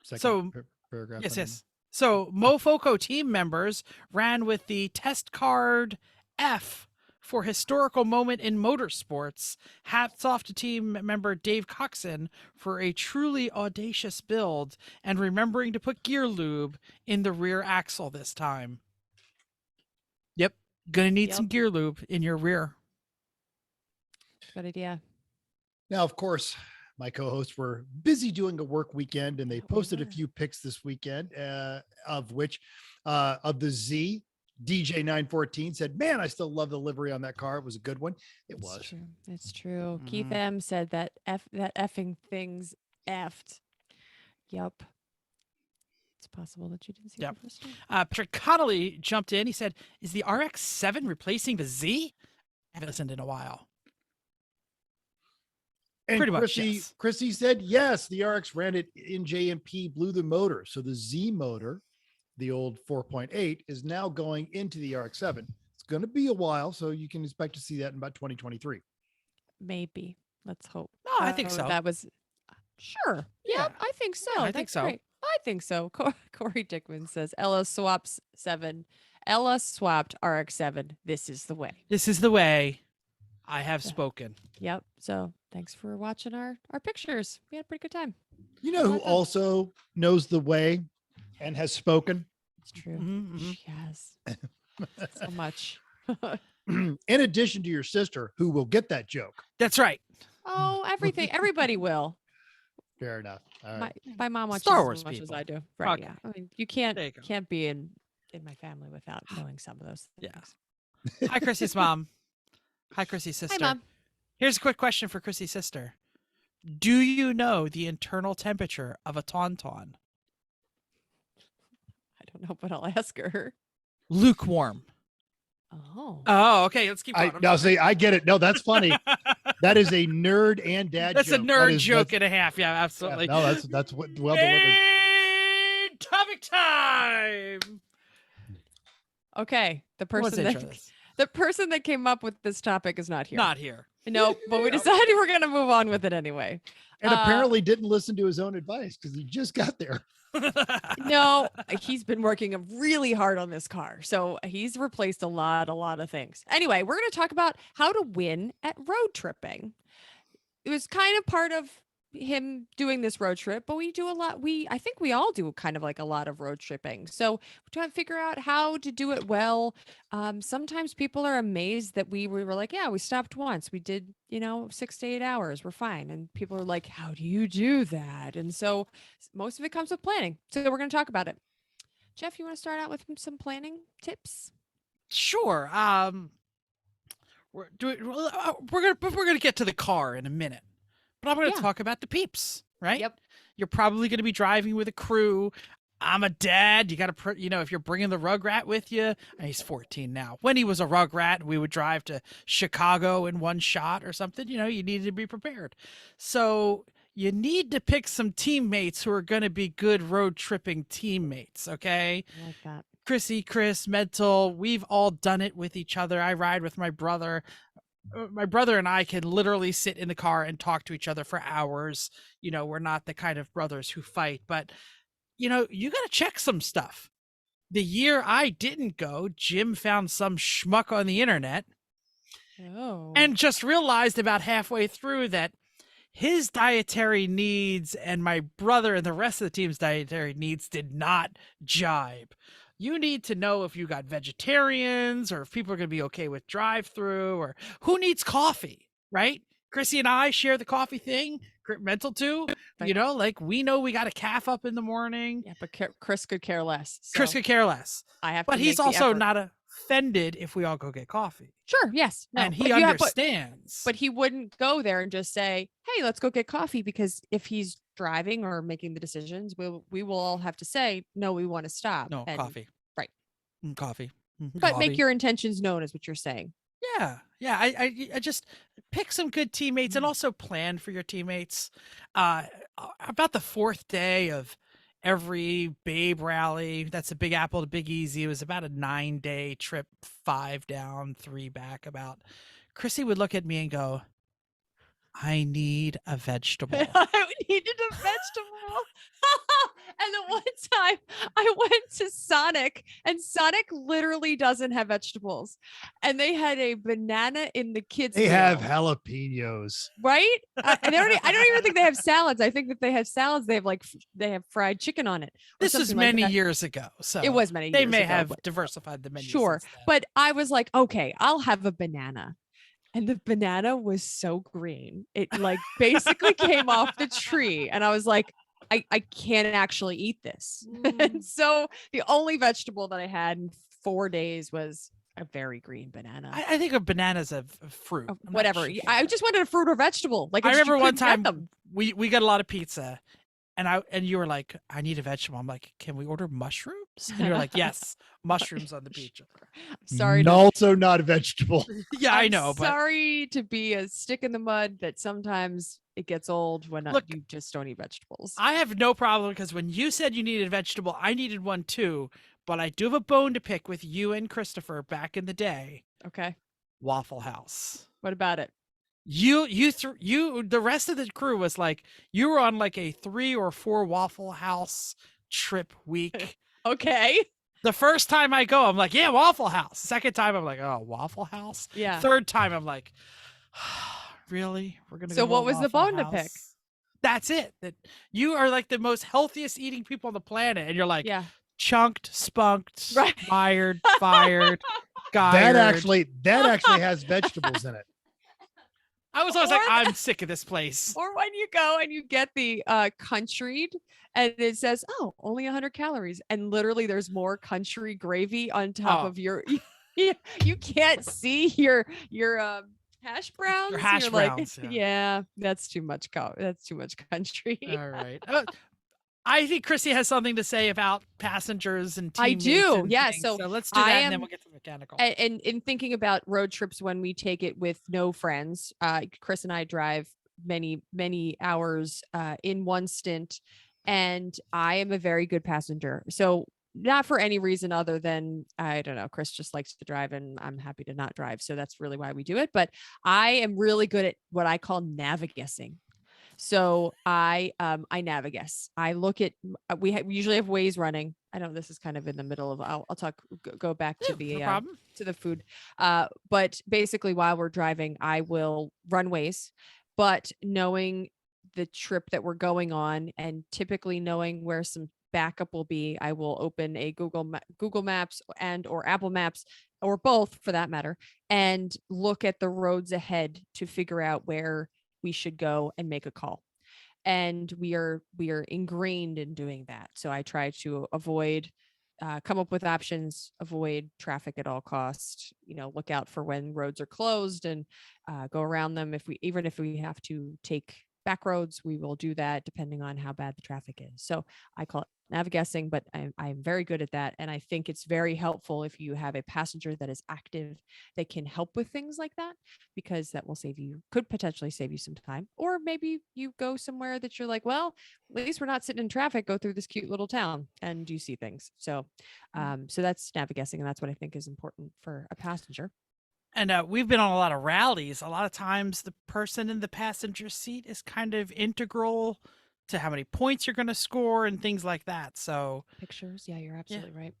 So- paragraph. Yes, on yes. So Mofoco team members ran with the test card F for historical moment in motorsports. Hats off to team member Dave Coxon for a truly audacious build and remembering to put gear lube in the rear axle this time. Yep. Gonna need some Yep. gear lube in your rear. Good idea. Now, of course, my co-hosts were busy doing a work weekend, and they Yeah, we posted a were. few pics this weekend, of which of the Z DJ 914 said, "Man, I still love the livery on that car. It was a good one." It It's was. true. It's true. Keith Mhm. M said that that effing thing's effed. Yep. It's possible that you didn't see Yep. the first one. Patrick Connolly jumped in. He said, "Is the RX-7 replacing the Z?" I haven't listened in a while. And Pretty much, Chrissy, yes. Chrissy said, yes, the RX ran it in JMP, blew the motor. So the Z motor, the old 4.8, is now going into the RX-7. It's going to be a while, so you can expect to see that in about 2023. Maybe. Let's hope. No, I think so. That was sure. Yeah. Yep, I think so. Yeah, I think That's so. great. I think so. Corey Dickman says Ella swapped RX-7. This is the way. This is the way. I have Yeah. spoken. Yep. So thanks for watching our pictures. We had a pretty good time. You know who Welcome. also knows the way and has spoken? It's true. Mhm, mhm. She has so much. In addition to your sister, who will get that joke. That's right. Oh, everything. Everybody will. Fair enough. All right. My mom watches Star as Wars much as people. I do. Right. Okay. Yeah. I mean, you can't There you go. can't be in my family without knowing some of those things. Yeah. Hi, Chrissy's mom. Hi, Chrissy's sister. Hi, Mom. Here's a quick question for Chrissy's sister. Do you know the internal temperature of a tauntaun? I don't know, but I'll ask her. Lukewarm. Oh. Oh, okay. Let's keep going. I'm Now sorry. see, I get it. No, that's funny. That is a nerd and dad That's joke. a That nerd is- joke that's- and a half. Yeah, yeah, absolutely. no, that's well delivered. And topic time. Okay. The Who wants person to intro that this? the person that came up with this topic is not here. Not here. No, but we decided we're going to move on with it anyway. And apparently didn't listen to his own advice because he just got there. No, he's been working really hard on this car. So he's replaced a lot of things. Anyway, we're going to talk about how to win at road tripping. It was kind of part of him doing this road trip, but we do a lot. I think we all do kind of like a lot of road tripping. So we're trying to figure out how to do it well. Sometimes people are amazed that we were like, yeah, we stopped once. We did, 6 to 8 hours. We're fine. And people are like, how do you do that? And so most of it comes with planning. So we're going to talk about it. Jeff, you want to start out with some planning tips? Sure. We're gonna get to the car in a minute, but I'm going to talk about the peeps, right? Yep. You're probably going to be driving with a crew. I'm a dad. You got to, if you're bringing the Rugrat with you, and he's 14 now. When he was a Rugrat, we would drive to Chicago in one shot or something. You needed to be prepared. So you need to pick some teammates who are going to be good road tripping teammates. Okay. I like that. Chrissy, Chris, Mental, we've all done it with each other. I ride with my brother. My brother and I can literally sit in the car and talk to each other for hours. We're not the kind of brothers who fight, but you got to check some stuff. The year I didn't go, Jim found some schmuck on the internet and just realized about halfway through that his dietary needs and my brother and the rest of the team's dietary needs did not jibe. You need to know if you got vegetarians or if people are going to be okay with drive-through or who needs coffee, right? Chrissy and I share the coffee thing. Mental too. We know we got a calf up in the morning. Yeah, but Chris could care less. So Chris could care less. I have, but he's also not offended if we all go get coffee. Sure. Yes. No, and he understands. But he wouldn't go there and just say, "Hey, let's go get coffee," because if he's driving or making the decisions, we will all have to say, "No, we want to stop." No, coffee. Right. Coffee. But coffee. Make your intentions known, is what you're saying. Yeah. I just pick some good teammates and also plan for your teammates. About the fourth day of every Babe rally, that's a Big Apple to Big Easy. It was about a 9-day trip, 5 down, 3 back. About Chrissy would look at me and go, "I need a vegetable." I needed a vegetable. And the one time I went to Sonic, and Sonic literally doesn't have vegetables, and they had a banana in the kids' They meal. have jalapenos, right? And I don't even think they have salads. I think that they have salads. They have fried chicken on it. This is many years ago, so it was many. They years may ago, have diversified the menu. Sure, but I was like, okay, I'll have a banana. And the banana was so green. It basically came off the tree. And I was like, I can't actually eat this. And so the only vegetable that I had in 4 days was a very green banana. I think a banana's a fruit. Whatever. I just wanted a fruit or vegetable. I remember one time we got a lot of pizza. And you were like, "I need a vegetable." I'm like, "Can we order mushrooms?" And you're like, "Yes, mushrooms on the pizza." Sorry. Also not a vegetable. Yeah, I know. But sorry to be a stick in the mud that sometimes it gets old when you just don't eat vegetables. I have no problem because when you said you needed a vegetable, I needed one too. But I do have a bone to pick with you and Christopher back in the day. Okay. Waffle House. What about it? The rest of the crew was like, you were on like a 3 or 4 Waffle House trip week. Okay. The first time I go, I'm like, yeah, Waffle House. Second time, I'm like, oh, Waffle House. Yeah. Third time, I'm like, really? We're gonna. So go what was the bone House? to pick? That's it. That you are like the most healthiest eating people on the planet, and you're like, chunked, spunked, fired, fired, That actually has vegetables in it. I was always like, I'm sick of this place. Or when you go and you get the country and it says, "Oh, only 100 calories," and literally there's more country gravy on top of your. You can't see your hash browns. Your hash browns. Like, yeah, that's too much. That's too much country. All right. I think Chrissy has something to say about passengers and teammates. I do. And yeah. things. So let's do that and then we'll get to mechanical. And in thinking about road trips when we take it with no friends, Chris and I drive many, many hours in one stint, and I am a very good passenger. So not for any reason other than, I don't know, Chris just likes to drive and I'm happy to not drive. So that's really why we do it. But I am really good at what I call navigating. So I navigas. I look at we usually have Waze running. I know this is kind of in the middle of. I'll talk. Go back to the no problem. to the food. But basically, while we're driving, I will run Waze. But knowing the trip that we're going on, and typically knowing where some backup will be, I will open a Google Maps and or Apple Maps or both for that matter, and look at the roads ahead to figure out where we should go and make a call. And we are ingrained in doing that. So I try to avoid come up with options, avoid traffic at all costs, look out for when roads are closed and go around them. Even if we have to take back roads, we will do that depending on how bad the traffic is. So I call it navigating, but I'm very good at that. And I think it's very helpful if you have a passenger that is active, that can help with things like that, because that will could potentially save you some time. Or maybe you go somewhere that you're like, well, at least we're not sitting in traffic, go through this cute little town and you see things. So, so that's navigating. And that's what I think is important for a passenger. And we've been on a lot of rallies. A lot of times the person in the passenger seat is kind of integral to how many points you're going to score and things like that. So pictures. Yeah, you're absolutely right.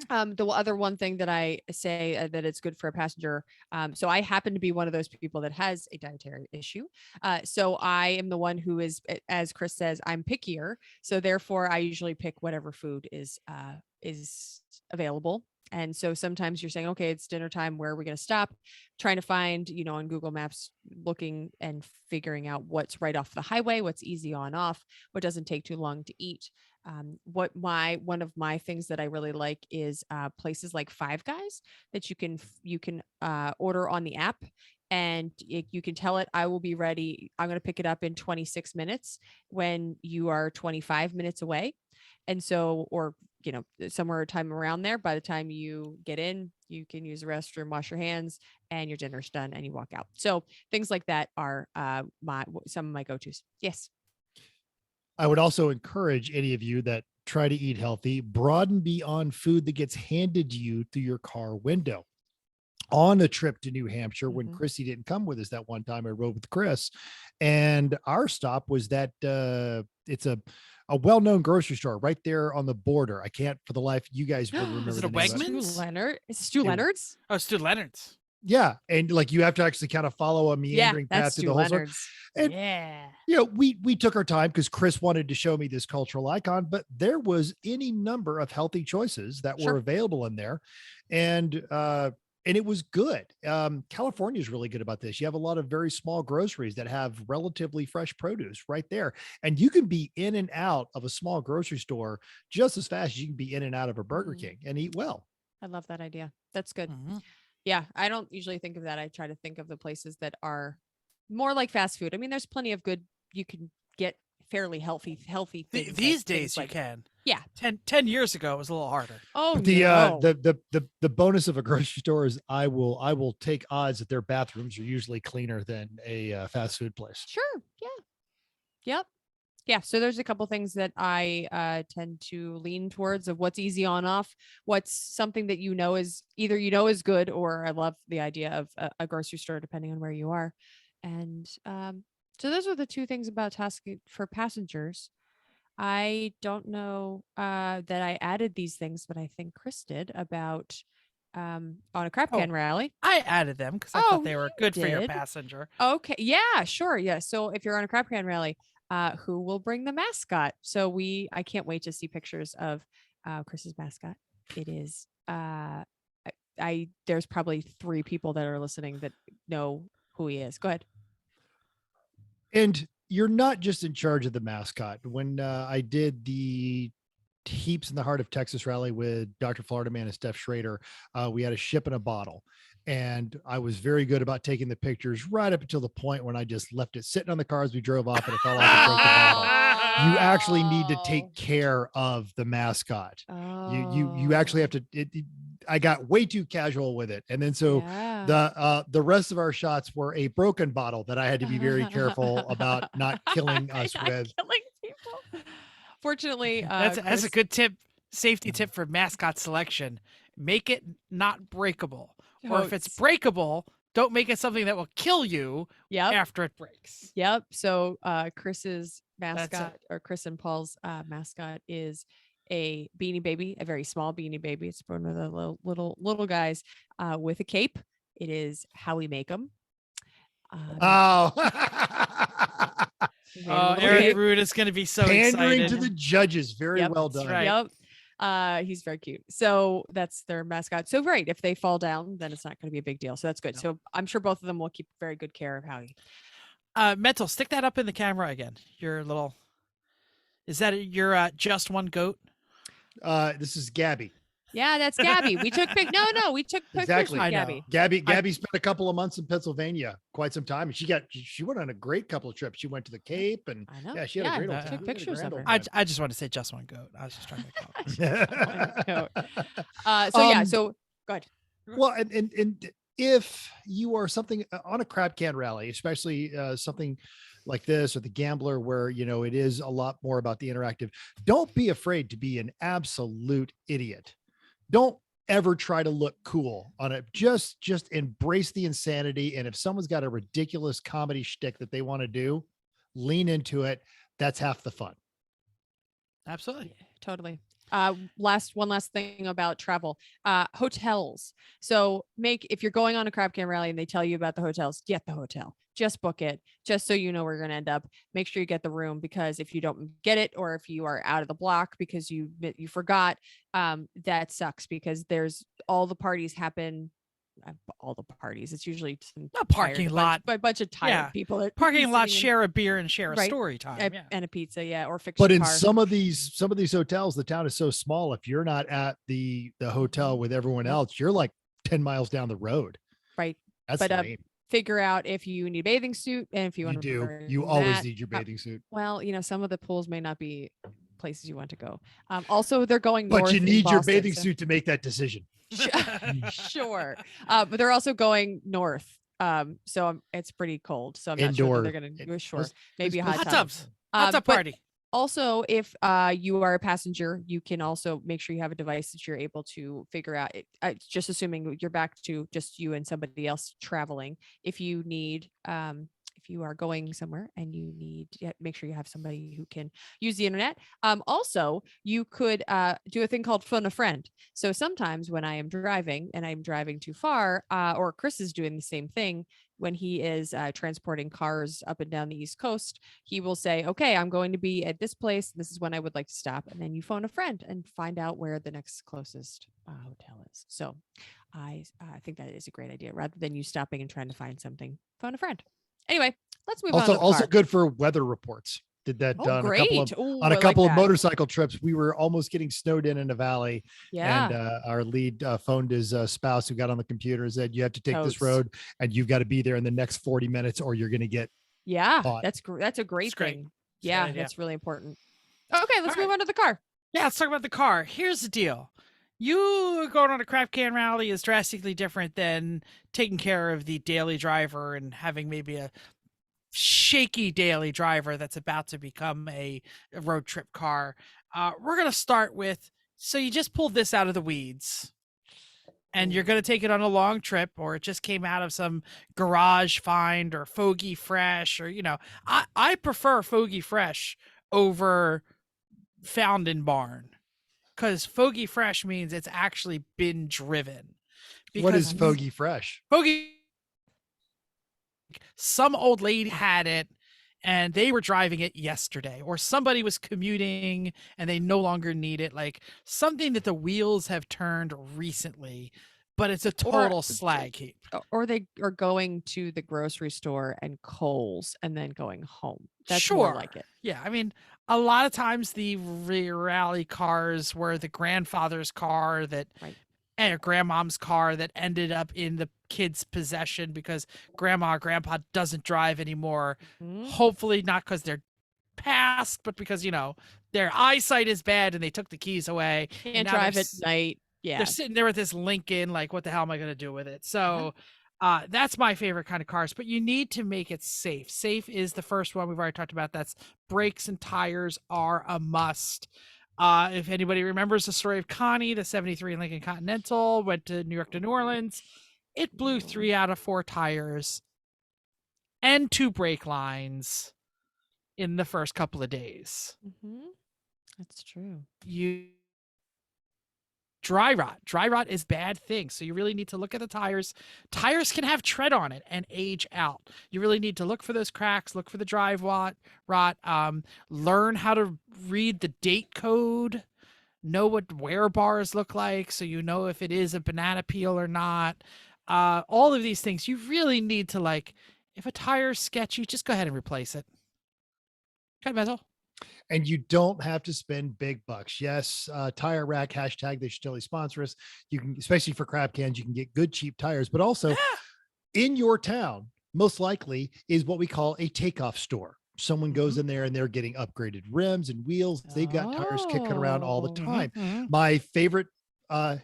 The other one thing that I say that it's good for a passenger. So I happen to be one of those people that has a dietary issue. So I am the one who is, as Chris says, I'm pickier. So therefore I usually pick whatever food is available. And so sometimes you're saying, okay, it's dinner time. Where are we going to stop? Trying to find, on Google Maps, looking and figuring out what's right off the highway, what's easy on off, what doesn't take too long to eat. One of my things that I really like is places like Five Guys that you can order on the app. And you can tell it, I will be ready. I'm going to pick it up in 26 minutes when you are 25 minutes away. And so, or, somewhere time around there, by the time you get in, you can use the restroom, wash your hands, and your dinner's done and you walk out. So things like that are some of my go-tos. Yes. I would also encourage any of you that try to eat healthy, broaden beyond food that gets handed to you through your car window. On a trip to New Hampshire, when Chrissy didn't come with us that one time, I rode with Chris, and our stop was that it's a well-known grocery store right there on the border. I can't for the life you guys would remember. Is it a Wegmans? Stu Leonard's? Oh, Stu Leonard's. Yeah, and like you have to actually kind of follow a meandering path through the whole store. And we took our time because Chris wanted to show me this cultural icon, but there was any number of healthy choices that were available in there, and it was good. California is really good about this. You have a lot of very small groceries that have relatively fresh produce right there. And you can be in and out of a small grocery store just as fast as you can be in and out of a Burger King and eat well. I love that idea. That's good. Yeah. I don't usually think of that. I try to think of the places that are more like fast food. I mean, there's plenty of good, you can get fairly healthy things. These days you can. Yeah. 10 years ago, it was a little harder. Oh, but the bonus of a grocery store is I will take odds that their bathrooms are usually cleaner than a fast food place. Sure. Yeah. Yep. Yeah. So there's a couple things that I tend to lean towards of what's easy on off, what's something that is either is good, or I love the idea of a grocery store depending on where you are. And so those are the two things about tasking for passengers. I don't know that I added these things, but I think Chris did about on a crab can rally. I added them because I thought they were good for your passenger. Okay. Yeah, sure. Yeah. So if you're on a crab can rally, who will bring the mascot? So I can't wait to see pictures of Chris's mascot. It is there's probably 3 people that are listening that know who he is. Go ahead. And you're not just in charge of the mascot. When I did the Heaps in the Heart of Texas rally with Dr. Florida Man and Steph Schrader, we had a ship in a bottle. And I was very good about taking the pictures right up until the point when I just left it sitting on the car as we drove off and it fell off and broke the bottle. You actually need to take care of the mascot. You actually have to, I got way too casual with it. And then the rest of our shots were a broken bottle that I had to be very careful about not killing us with. Killing people. Fortunately, that's a good tip safety tip for mascot selection: make it not breakable, or if it's Totes. breakable, don't make it something that will kill you Yep. after it breaks. Yep. So Chris's That's it. mascot, or Chris and Paul's mascot, is a Beanie Baby, a very small Beanie Baby. It's one of the little guys with a cape. It is how we make them. Oh, Eric Root is going to be so pandering excited. to the judges. Very Yep, well that's done. right. Yep. He's very cute. So that's their mascot. So right, if they fall down, then it's not going to be a big deal. So that's good. No. So I'm sure both of them will keep very good care of Howie. Mental, stick that up in the camera again. Your little, is that your just one goat? This is Gabby. Yeah, that's Gabby. We took we took pictures Exactly. with I know. Gabby. Gabby spent a couple of months in Pennsylvania, quite some time, and she went on a great couple of trips. She went to the Cape, and I know. yeah, she had a great old took time. We had a pictures grand of old her. I just want to say just one goat. I was just trying to time. So yeah, Um, so go ahead. Well, and if you are something on a crab can rally, especially something like this or the Gambler, where it is a lot more about the interactive, don't be afraid to be an absolute idiot. Don't ever try to look cool on it. Just embrace the insanity. And if someone's got a ridiculous comedy shtick that they want to do, lean into it. That's half the fun. Absolutely. Totally. One last thing about travel, hotels. So if you're going on a crab can rally and they tell you about the hotels, get the hotel, just book it, just so you know where you're going to end up. Make sure you get the room, because if you don't get it, or if you are out of the block because you forgot, that sucks, because there's all the parties happen. All the parties. It's usually some A parking lot. a bunch of tired Yeah. people. That Parking lot, sitting in- share a beer and share a Right. story time. and, Yeah. and a pizza, yeah, or fix But your in car. some of these hotels, the town is so small. If you're not at the hotel with everyone Yep. else, you're like 10 miles down the road. Right. That's But, lame. Figure out if you need a bathing suit, and if you You want to do. You always need your bathing suit. Well, some of the pools may not be places you want to go. Also, they're going north. But you in need your Boston, bathing so- suit to make that decision. Sure. But they're also going north. So it's pretty cold. So I'm not sure Indoor. that they're going to do a short, Most- maybe a most- hot Hot tub. tubs. Hot tub But party. also, if you are a passenger, you can also make sure you have a device that you're able to figure out it. Just assuming you're back to just you and somebody else traveling. If you need, if you are going somewhere and you need, make sure you have somebody who can use the internet. Also, you could do a thing called phone a friend. So sometimes when I am driving and I'm driving too far, or Chris is doing the same thing, when he is transporting cars up and down the East Coast, he will say, okay, I'm going to be at this place. This is when I would like to stop. And then you phone a friend and find out where the next closest hotel is. So I think that is a great idea. Rather than you stopping and trying to find something, phone a friend. Anyway, let's move on. To the Also car. good for weather reports. Did that Oh, on a great. couple of Ooh, on I a like couple of that. motorcycle trips. We were almost getting snowed in a valley, Yeah. and our lead phoned his spouse, who got on the computer and said, "You have to take this Totes. road, and you've got to be there in the next 40 minutes, or you're going to get." Yeah. Thought. That's a great It's great. thing. It's a Yeah. good idea. That's really important. Okay. Let's All move on to the car. Yeah, let's talk about the car. Here's the deal. You going on a crap can rally is drastically different than taking care of the daily driver and having maybe a shaky daily driver that's about to become a road trip car. We're going to start with, so you just pulled this out of the weeds and you're going to take it on a long trip, or it just came out of some garage find or fogey fresh, or, I prefer fogey fresh over found in barn, because fogey fresh means it's actually been driven. What is Because fogey fresh? fogey, some old lady had it and they were driving it yesterday, or somebody was commuting and they no longer need it, like something that the wheels have turned recently, but it's a total slag heap. Or they are going to the grocery store and Kohl's and then going home. That's Sure. more like it. Yeah, I mean, a lot of times the rally cars were the grandfather's car that, Right. and grandmom's car that ended up in the kid's possession because grandma or grandpa doesn't drive anymore. Mhm. Hopefully not because they're past, but because, their eyesight is bad and they took the keys away. and Can't now they're drive at s- night. Yeah. They're sitting there with this Lincoln, like, what the hell am I going to do with it? So that's my favorite kind of cars, but you need to make it safe. Safe is the first one we've already talked about. That's brakes and tires are a must. If anybody remembers the story of Connie, the 73 Lincoln Continental went to New York to New Orleans. It blew 3 out of 4 tires and 2 brake lines in the first couple of days. That's true. Dry rot is bad thing. So you really need to look at the tires. Tires can have tread on it and age out. You really need to look for those cracks, look for the rot, learn how to read the date code, know what wear bars look like so you know if it is a banana peel or not. All of these things you really need to, like, if a tire's sketchy, just go ahead and replace it. Kind of mental. And you don't have to spend big bucks. Yes, Tire Rack hashtag, they should totally sponsor us. You can, especially for crab cans, you can get good cheap tires, but also in your town, most likely is what we call a takeoff store. Someone goes in there and they're getting upgraded rims and wheels. They've got tires kicking around all the time. My favorite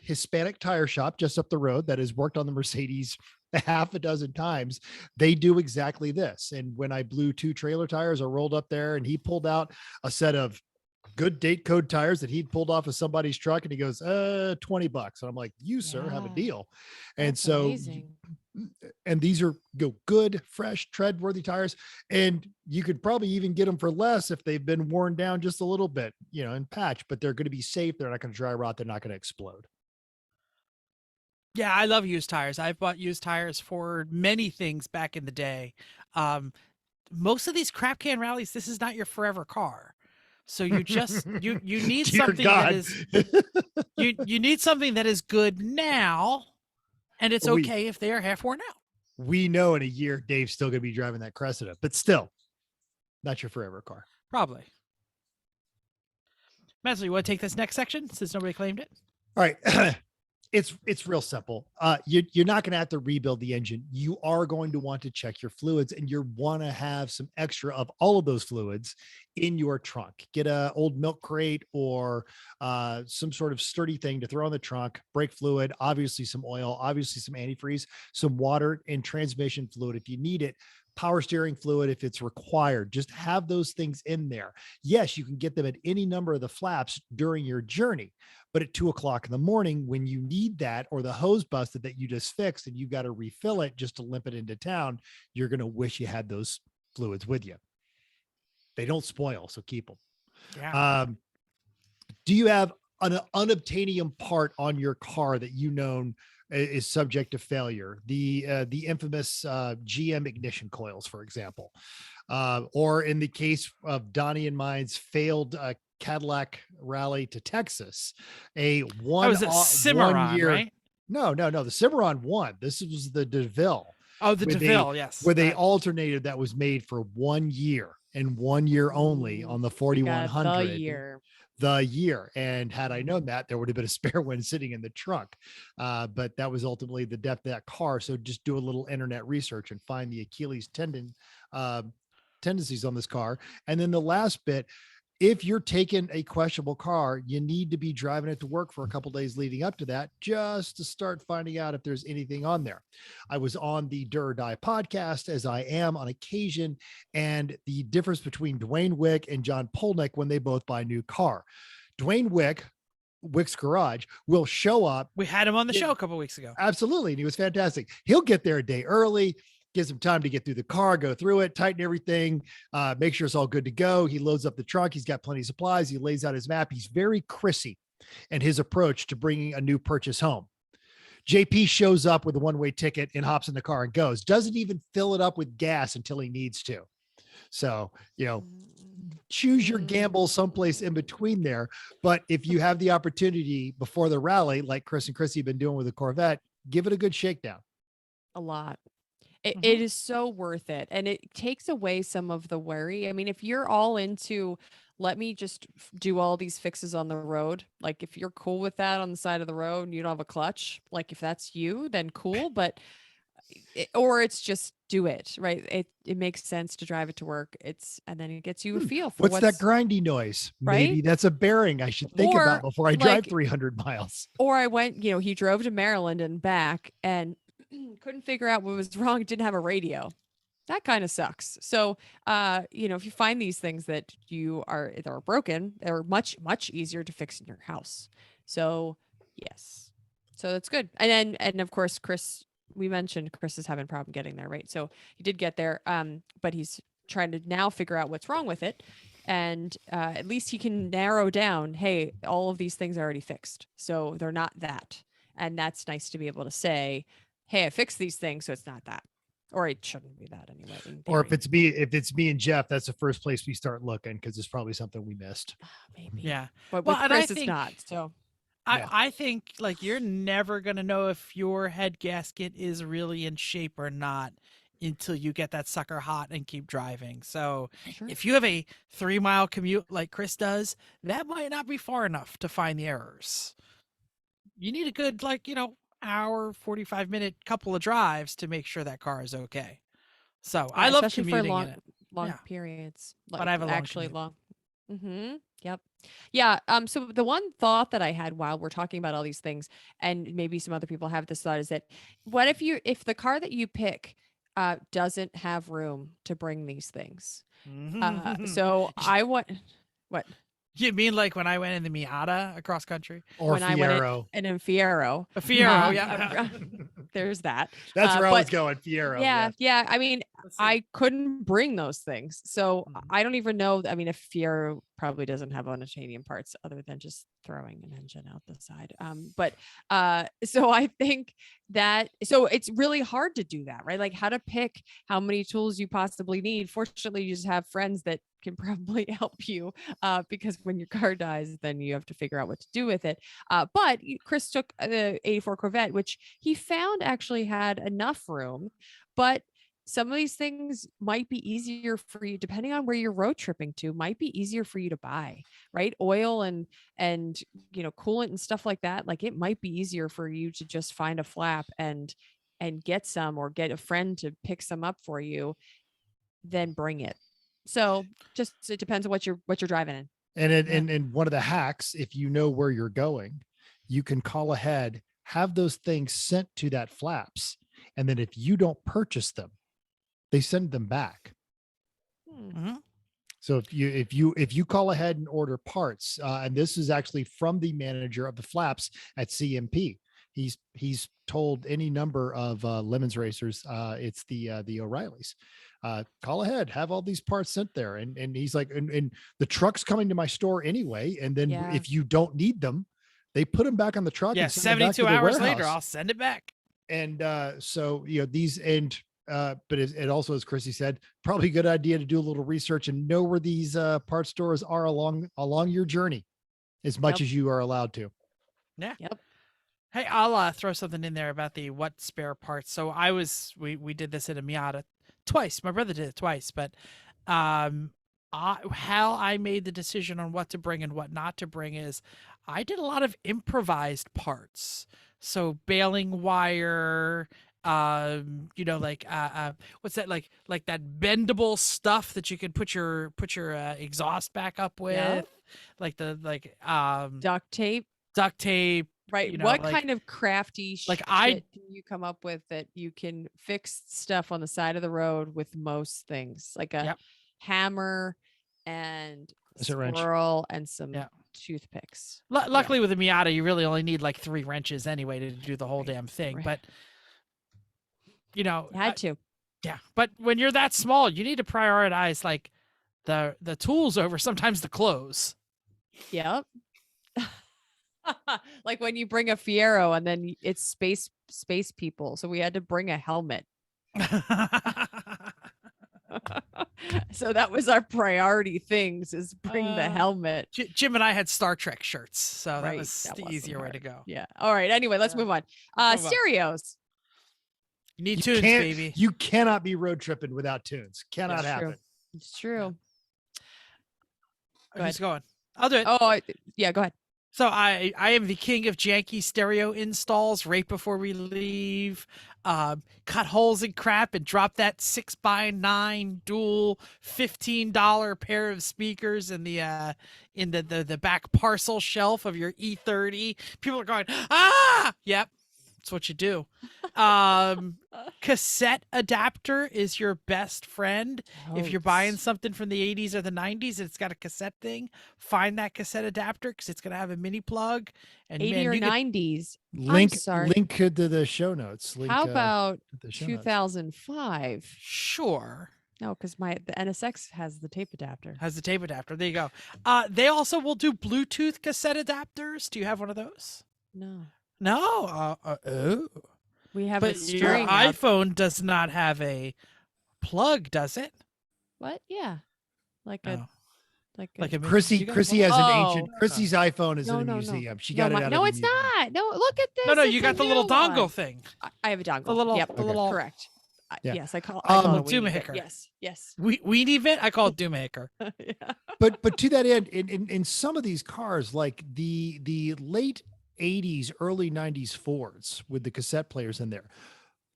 Hispanic tire shop just up the road that has worked on the Mercedes a half a dozen times, they do exactly this. And when I blew 2 trailer tires, I rolled up there and he pulled out a set of good date code tires that he'd pulled off of somebody's truck. And he goes, $20. And I'm like, you, sir, have a deal. And That's so, amazing. and these are good, fresh, tread-worthy tires. And you could probably even get them for less if they've been worn down just a little bit, and patch, but they're going to be safe. They're not going to dry rot. They're not going to explode. Yeah, I love used tires. I've bought used tires for many things back in the day. Most of these crap can rallies, this is not your forever car. So you just you need Dear something God. that is you need something that is good now, and it's okay if they are half worn out. We know in a year Dave's still going to be driving that Cressida, but still, not your forever car. Probably. Masley, you want to take this next section since nobody claimed it? All right. It's real simple. You're not going to have to rebuild the engine. You are going to want to check your fluids, and you want to have some extra of all of those fluids in your trunk. Get a old milk crate or some sort of sturdy thing to throw in the trunk. Brake fluid, obviously some oil, obviously some antifreeze, some water, and transmission fluid if you need it. Power steering fluid if it's required. Just have those things in there. Yes, you can get them at any number of the flaps during your journey, but at 2:00 in the morning when you need that, or the hose busted that you just fixed and you got to refill it just to limp it into town, you're going to wish you had those fluids with you. They don't spoil, so keep them. Yeah. Do you have an unobtainium part on your car that is subject to failure? The infamous GM ignition coils, for example, or in the case of Donnie and mine's failed Cadillac rally to Texas, Cimarron, year, right? No, the Cimarron won. This was the DeVille. Oh, the DeVille, yes. Where they alternated that was made for 1 year and 1 year only on the 4100. The year. And had I known that, there would have been a spare one sitting in the trunk. But that was ultimately the death of that car. So just do a little internet research and find the Achilles tendencies on this car. And then the last bit, if you're taking a questionable car, you need to be driving it to work for a couple of days leading up to that, just to start finding out if there's anything on there. I was on the Do or Die podcast, as I am on occasion, and the difference between Dwayne Wick and John Polnick when they both buy a new car. Dwayne Wick's Garage will show up. We had him on the show a couple of weeks ago. Absolutely. And he was fantastic. He'll get there a day early, gives him time to get through the car, go through it, tighten everything, make sure it's all good to go. He loads up the trunk. He's got plenty of supplies. He lays out his map. He's very Chrissy in his approach to bringing a new purchase home. JP shows up with a one-way ticket and hops in the car and goes, doesn't even fill it up with gas until he needs to. So, choose your gamble someplace in between there. But if you have the opportunity before the rally, like Chris and Chrissy have been doing with the Corvette, give it a good shakedown. A lot. It is so worth it. And it takes away some of the worry. I mean, if you're all into, let me just do all these fixes on the road. Like if you're cool with that on the side of the road and you don't have a clutch, like if that's you, then cool. But, or it's just do it, right? It makes sense to drive it to work. And then it gets you a feel for what's that grindy noise, right? Maybe that's a bearing I should think about before I drive 300 miles. Or I went, he drove to Maryland and back and couldn't figure out what was wrong. It didn't have a radio. that kind of sucks. So, if you find these things that are broken, they're much, much easier to fix in your house. So, yes. So that's good. And of course, we mentioned Chris is having a problem getting there, right? So he did get there. But he's trying to now figure out what's wrong with it. And at least he can narrow down, hey, all of these things are already fixed. So they're not that. And that's nice to be able to say, hey, I fixed these things, so it's not that. Or it shouldn't be that anyway. Or if it's me and Jeff, that's the first place we start looking, because it's probably something we missed. Maybe. Yeah. But Well, with and I Chris, it's think- not. So I think like you're never going to know if your head gasket is really in shape or not until you get that sucker hot and keep driving. So sure. if you have a 3-mile commute like Chris does, that might not be far enough to find the errors. You need a good, hour, 45-minute couple of drives to make sure that car is okay. So I love especially for commuting in it. long Yeah. periods. But I have a long actually commute. long. Mm-hmm. Yep. Yeah. So the one thought that I had while we're talking about all these things, and maybe some other people have this thought, is that what if the car that you pick doesn't have room to bring these things? So I want what? You mean like when I went in the Miata across country? Or when I went Fiero. in Fiero. A Fiero, yeah. There's that. That's where I was but- going. Fiero. Yeah, yeah. I mean, Let's see. I couldn't bring those things. So Mhm. I don't even know. I mean, if Fiero probably doesn't have unobtainium parts other than just throwing an engine out the side. So I think so it's really hard to do that, right? Like how to pick how many tools you possibly need. Fortunately, you just have friends that can probably help you because when your car dies, then you have to figure out what to do with it. But Chris took the 84 Corvette, which he found actually had enough room, but some of these things might be easier for you, depending on where you're road tripping to, might be easier for you to buy, right? Oil and coolant and stuff like that. Like it might be easier for you to just find a flap and get some, or get a friend to pick some up for you, than bring it. So just it depends on what you're driving in. And one of the hacks, if you know where you're going, you can call ahead, have those things sent to that flaps. And then if you don't purchase them, they send them back. Mhm. So if you call ahead and order parts, and this is actually from the manager of the flaps at CMP, he's told any number of Lemons racers, it's the O'Reillys, call ahead, have all these parts sent there, and he's like, and the truck's coming to my store anyway, and then Yeah. if you don't need them, they put them back on the truck. Yeah, and send them back to 72 the hours later, warehouse. I'll send it back. And so these but it also, as Chrissy said, probably a good idea to do a little research and know where these part stores are along your journey, as much Yep. as you are allowed to. Yeah. Yep. Hey, I'll throw something in there about the what spare parts. So we did this in a Miata twice. My brother did it twice, but how I made the decision on what to bring and what not to bring is I did a lot of improvised parts. So baling wire, what's that, like that bendable stuff that you can put your exhaust back up with, Yep. duct tape, Right. know, What like- kind of crafty like shit I- can you come up with that you can fix stuff on the side of the road with most things, like a Yep. hammer and That's a wrench. squirrel and some Yeah. toothpicks. Luckily with the Miata, you really only need like 3 wrenches anyway to do the whole Right, damn thing. right. But You had to. yeah. But when you're that small, you need to prioritize like the tools over sometimes the clothes. Yep. Like when you bring a Fiero and then it's space people. So we had to bring a helmet. So that was our priority things, is bring the Uh, helmet. Jim and I had Star Trek shirts, so that Right, was that the wasn't easier way hard. to go. Yeah. All right. Anyway, let's Yeah. move on. Let's move on. Stereos. You need You tunes, can't- baby. You cannot be road tripping without tunes. Cannot That's true. happen. It's true. Who's going? I'll do it. Yeah, go ahead. So I am the king of janky stereo installs right before we leave. Cut holes in crap and drop that 6x9 dual $15 pair of speakers in the back parcel shelf of your E30. People are going, ah, yep. It's what you do. Cassette adapter is your best friend. If you're buying something from the 80s or the 90s and it's got a cassette thing, find that cassette adapter because it's going to have a mini plug. And 80 man, or you can- 90s. Link sorry. link to the show notes. Link, How about the show notes. 2005? Sure. No, because the NSX has the tape adapter. Has the tape adapter. There you go. They also will do Bluetooth cassette adapters. Do you have one of those? No. No. Oh. We have But a your string out. iPhone does not have a plug, does it? What? Yeah. Like a Oh. like Like a a Chrissy you got Chrissy one? has an Oh. ancient. Chrissy's iPhone is No, in a no, no. museum. She no, got it my- out no, of it's the museum. not. No, look at this. No, It's you a got the little new dongle one. thing. I have a dongle. The little, Yep. the little. Correct. Yeah. Yes, I call it a weenie Doomhicker. bit. Yes. Yes. Weenie Vit? I call it Doommaker. Yeah. But to that end, in some of these cars, like the late 80s, early 90s Fords with the cassette players in there,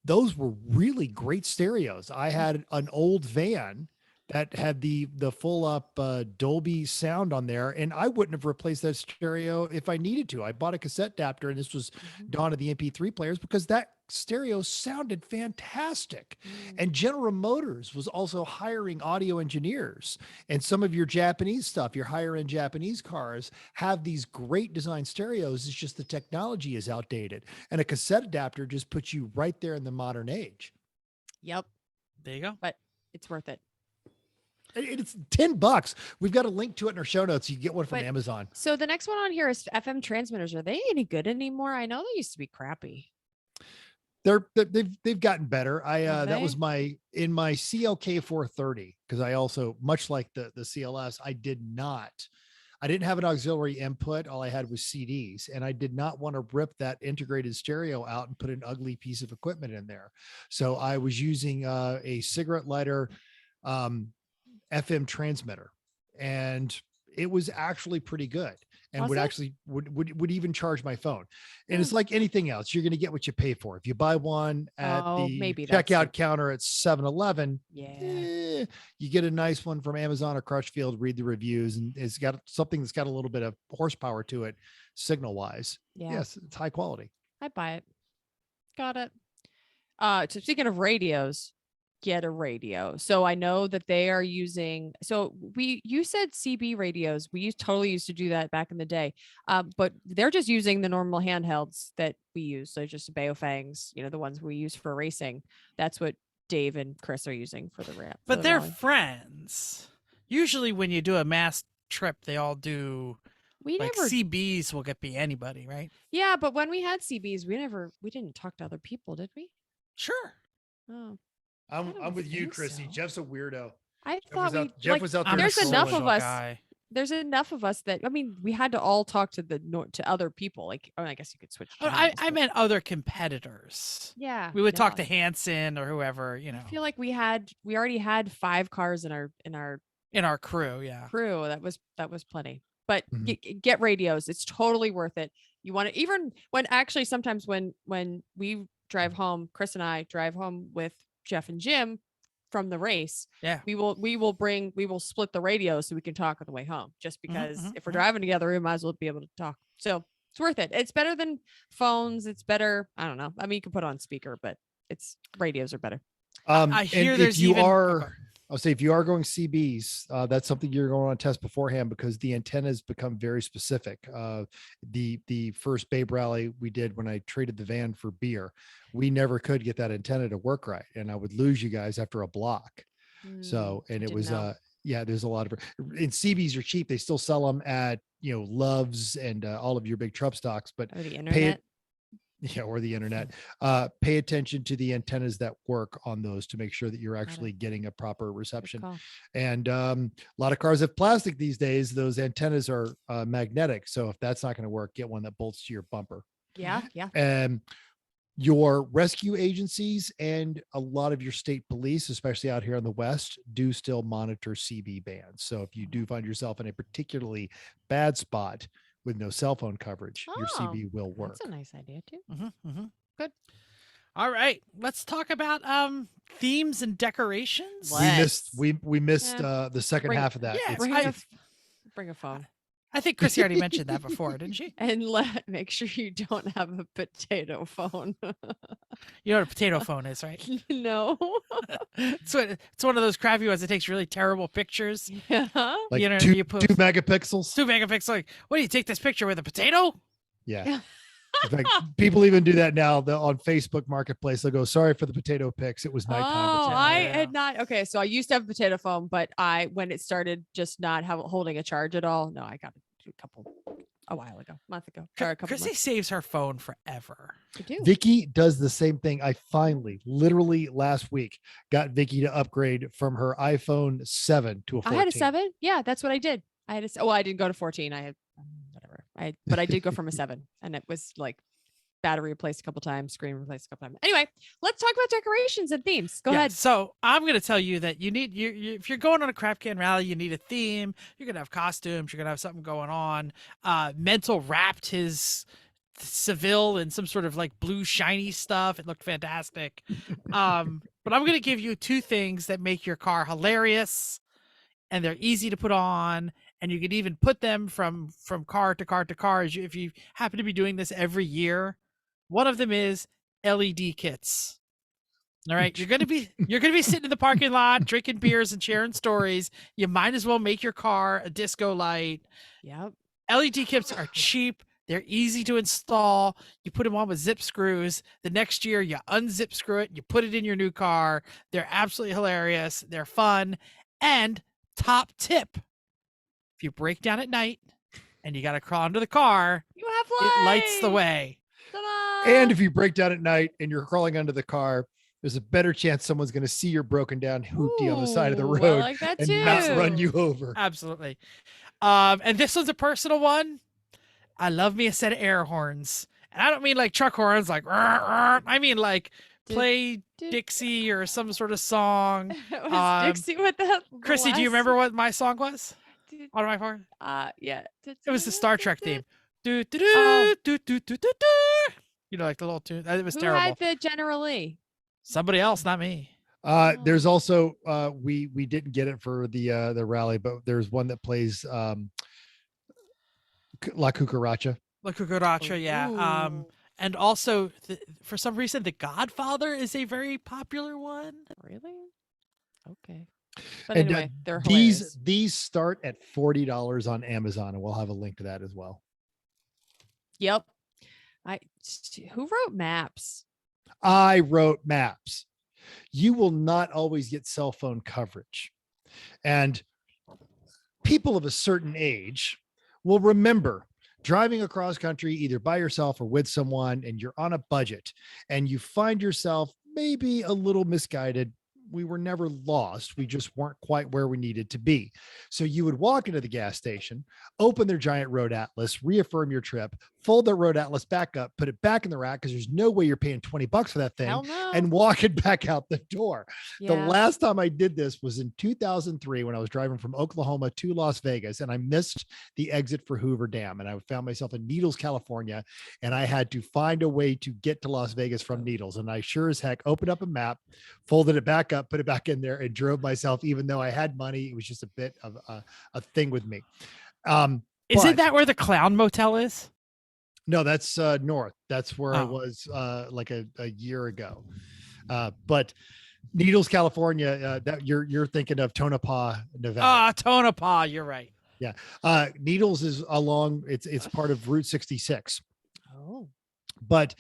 those were really great stereos. I had an old van that had the full up Dolby sound on there, and I wouldn't have replaced that stereo if I needed to. I bought a cassette adapter, and this was dawn of the MP3 players because that stereo sounded fantastic. And General Motors was also hiring audio engineers, and some of your Japanese stuff, your higher end Japanese cars have these great design stereos. It's just the technology is outdated, and a cassette adapter just puts you right there in the modern age. Yep. There you go. But it's worth it. It's $10. We've got a link to it in our show notes. You can get one from But- Amazon. So the next one on here is FM transmitters. Are they any good anymore? I know they used to be crappy. They've gotten better. Have That they? was my CLK 430, because I also, much like the CLS, I didn't have an auxiliary input. All I had was CDs, and I did not want to rip that integrated stereo out and put an ugly piece of equipment in there. So I was using a cigarette lighter FM transmitter, and it was actually pretty good, and Was would it? actually would even charge my phone. And it's like anything else, you're going to get what you pay for. If you buy one at the maybe that's checkout it. counter at 7-Eleven, Yeah. you get a nice one from Amazon or Crutchfield, read the reviews, and it's got something that's got a little bit of horsepower to it, signal wise. Yeah. Yes, it's high quality. I buy it. Got it. So speaking of radios, get a radio. So I know that they are using, you said CB radios. We totally used to do that back in the day. But they're just using the normal handhelds that we use. So just Baofangs, the ones we use for racing. That's what Dave and Chris are using for the ramp. But they're friends. Usually when you do a mass trip, they all do CBs will be anybody, right? Yeah, but when we had CBs, we didn't talk to other people, did we? Sure. Oh. I'm with you, think Chrissy. so. Jeff's a weirdo. I thought Jeff was out there. there's trolling. enough of us. Guy. There's enough of us that we had to all talk to to other people. Like, I guess you could switch. I channels, meant other competitors. yeah, We would talk no. to Hanson or whoever, I feel like we already had 5 cars in our in our crew. Yeah. crew. That was plenty. But Mhm. get radios. It's totally worth it. You want to, even when actually sometimes when we drive home, Chris and I drive home with Jeff and Jim from the race. Yeah. We will split the radio so we can talk on the way home, just because if we're mhm. driving together, we might as well be able to talk. So it's worth it. It's better than phones. It's better. I don't know. You can put on speaker, but radios are better. I hear and there's if you even. are, I'll say if you are going CBs, that's something you're going to test beforehand, because the antennas become very specific. The first Babe Rally we did when I traded the van for beer, we never could get that antenna to work right, and I would lose you guys after a block. So, and it was there's a lot of, and CBs are cheap. They still sell them at Love's and all of your big truck stocks, but Or the internet. or the internet. Pay attention to the antennas that work on those to make sure that you're actually getting a proper Good reception. call. And a lot of cars have plastic these days. Those antennas are magnetic. So if that's not going to work, get one that bolts to your bumper. Yeah. And your rescue agencies and a lot of your state police, especially out here in the West, do still monitor CB bands. So if you do find yourself in a particularly bad spot with no cell phone coverage, your Oh, CB will work. That's a nice idea too. Good. All right. Let's talk about themes and decorations. Let's. We missed Yeah. the second Bring- half of that. yeah, It's- Bring I- a, bring a phone. I think Chrissy already mentioned that before, didn't she? And make sure you don't have a potato phone. You know what a potato phone is, right? No. It's one of those crappy ones that takes really terrible pictures. Yeah. Like You know, two you post- megapixels. 2 megapixels. Like, what do you take this picture with a potato? Yeah. In fact, people even do that now. On Facebook Marketplace, they'll go, "Sorry for the potato pics. It was nighttime." Oh, It's I Yeah. had not. Okay, so I used to have a potato phone, but when it started just not holding a charge at all, no, I got a while ago, month ago, or a couple Chrissy months. saves her phone forever. I do. Vicky does the same thing. I finally, literally last week, got Vicky to upgrade from her iPhone 7 to a 14. I had a 7. Yeah, that's what I did. I had a. Oh, I didn't go to 14. I had whatever. But I did go from a 7, and it was like battery replaced a couple times, screen replaced a couple times. Anyway, let's talk about decorations and themes. Go ahead. So I'm going to tell you that you need if you're going on a crap can rally, you need a theme. You're going to have costumes. You're going to have something going on. Mental wrapped his Seville in some sort of like blue shiny stuff. It looked fantastic. But I'm going to give you 2 things that make your car hilarious, and they're easy to put on, and you can even put them from car to car to car if you happen to be doing this every year. One of them is LED kits. All right, you're gonna be sitting in the parking lot drinking beers and sharing stories. You might as well make your car a disco light. Yep. LED kits are cheap. They're easy to install. You put them on with zip screws. The next year, you unzip screw it. You put it in your new car. They're absolutely hilarious. They're fun. And top tip: if you break down at night and you got to crawl under the car, You have it lights the way. Ta-da! And if you break down at night and you're crawling under the car, there's a better chance someone's going to see your broken down hoopty on the side of the Ooh, I road like that and too. not run you over. Absolutely. And this one's a personal one. I love me a set of air horns. And I don't mean like truck horns, like, I mean like play Dixie or some sort of song. It was Dixie with that. Chrissy, do you remember what my song was on my phone? Yeah. It was the Star Trek theme. Do, do, Oh. do, do, do, do, do. You know, like the little tune. It was Who terrible. had the General Lee? Somebody else, not me. There's also we didn't get it for the rally, but there's one that plays La Cucaracha. La Cucaracha, yeah. Ooh. And also, for some reason, The Godfather is a very popular one. Really? Okay. But And anyway, they're hilarious. these start at $40 on Amazon, and we'll have a link to that as well. Yep. Who wrote maps? I wrote maps. You will not always get cell phone coverage. And people of a certain age will remember driving across country, either by yourself or with someone, and you're on a budget and you find yourself maybe a little misguided. We were never lost. We just weren't quite where we needed to be. So you would walk into the gas station, open their giant road atlas, reaffirm your trip, fold that road atlas back up, put it back in the rack, because there's no way you're paying $20 for that thing, Hell no. and walk it back out the door. The Yeah. last time I did this was in 2003 when I was driving from Oklahoma to Las Vegas, and I missed the exit for Hoover Dam, and I found myself in Needles, California, and I had to find a way to get to Las Vegas from Needles. And I sure as heck opened up a map, folded it back up, put it back in there, and drove myself. Even though I had money, it was just a bit of a thing with me. Isn't But- that where the Clown Motel is? No, that's north. That's where I Oh. was like a year ago. But Needles, California, that you're thinking of Tonopah, Nevada. Ah, Tonopah. You're right. Needles is along, it's part of Route 66. Oh. But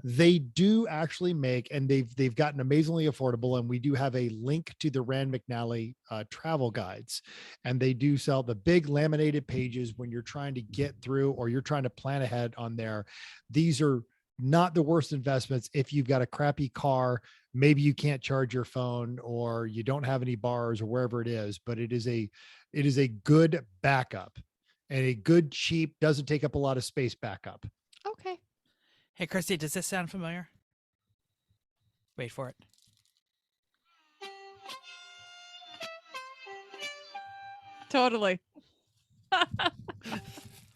they do actually make, and they've gotten amazingly affordable, and we do have a link to the Rand McNally travel guides, and they do sell the big laminated pages when you're trying to get through or you're trying to plan ahead on there. These are not the worst investments if you've got a crappy car, maybe you can't charge your phone or you don't have any bars or wherever it is, but it is a good backup, and a good, cheap, doesn't take up a lot of space backup. Okay. Hey, Christy, does this sound familiar? Wait for it. Totally.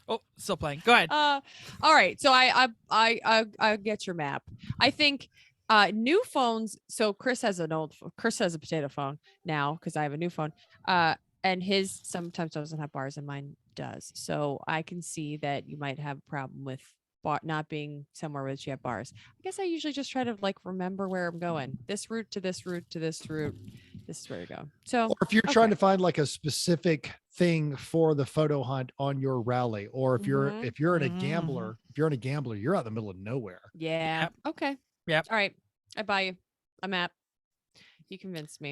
Oh, still playing. Go ahead. All right. So I get your map. I think new phones. So Chris has a potato phone now because I have a new phone. and his sometimes doesn't have bars and mine does. So I can see that you might have a problem with not being somewhere where you have bars. I guess I usually just try to like remember where I'm going. This route to this route to this route. This is where to go. So Or if you're trying to find like a specific thing for the photo hunt on your rally, or if you're Mhm. if you're in a gambler, if you're in a gambler, you're out in the middle of nowhere. Yeah. Yep. Okay. Yep. All right. I buy you a map. You convinced me.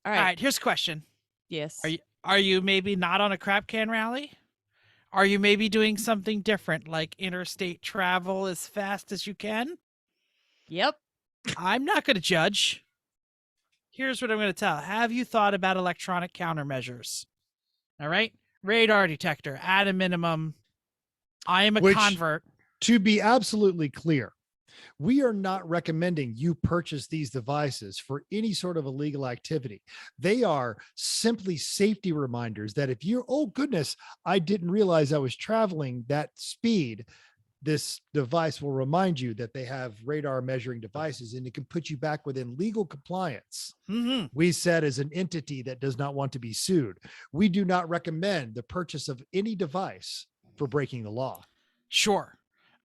All All right. right, here's a question. Yes. Are you maybe not on a crap can rally? Are you maybe doing something different, like interstate travel as fast as you can? Yep. I'm not going to judge. Here's what I'm going to tell. Have you thought about electronic countermeasures? All right. Radar detector at a minimum. I am a Which- convert. To be absolutely clear, we are not recommending you purchase these devices for any sort of illegal activity. They are simply safety reminders that if you're, oh goodness, I didn't realize I was traveling that speed, this device will remind you that they have radar measuring devices and it can put you back within legal compliance. Mm-hmm. We said, as an entity that does not want to be sued, we do not recommend the purchase of any device for breaking the law. Sure.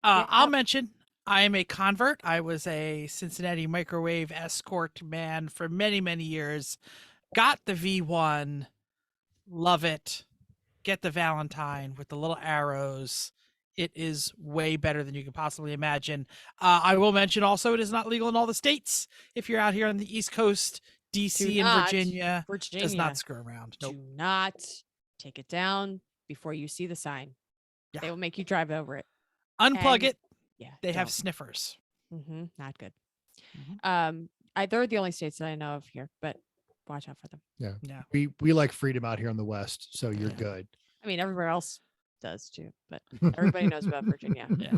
I'll mention I am a convert. I was a Cincinnati microwave escort man for many, many years. Got the V1. Love it. Get the Valentine with the little arrows. It is way better than you could possibly imagine. I will mention also it is not legal in all the states. If you're out here on the East Coast, DC and Virginia does not screw around. Nope. Do not take it down before you see the sign. Yeah. They will make you drive over it. Unplug And- it. Yeah. They have don't. sniffers. Not good. Mhm. They're the only states that I know of here, but watch out for them. Yeah. We like freedom out here on the West, so you're Yeah. good. I mean, everywhere else does too, but everybody knows about Virginia. Yeah.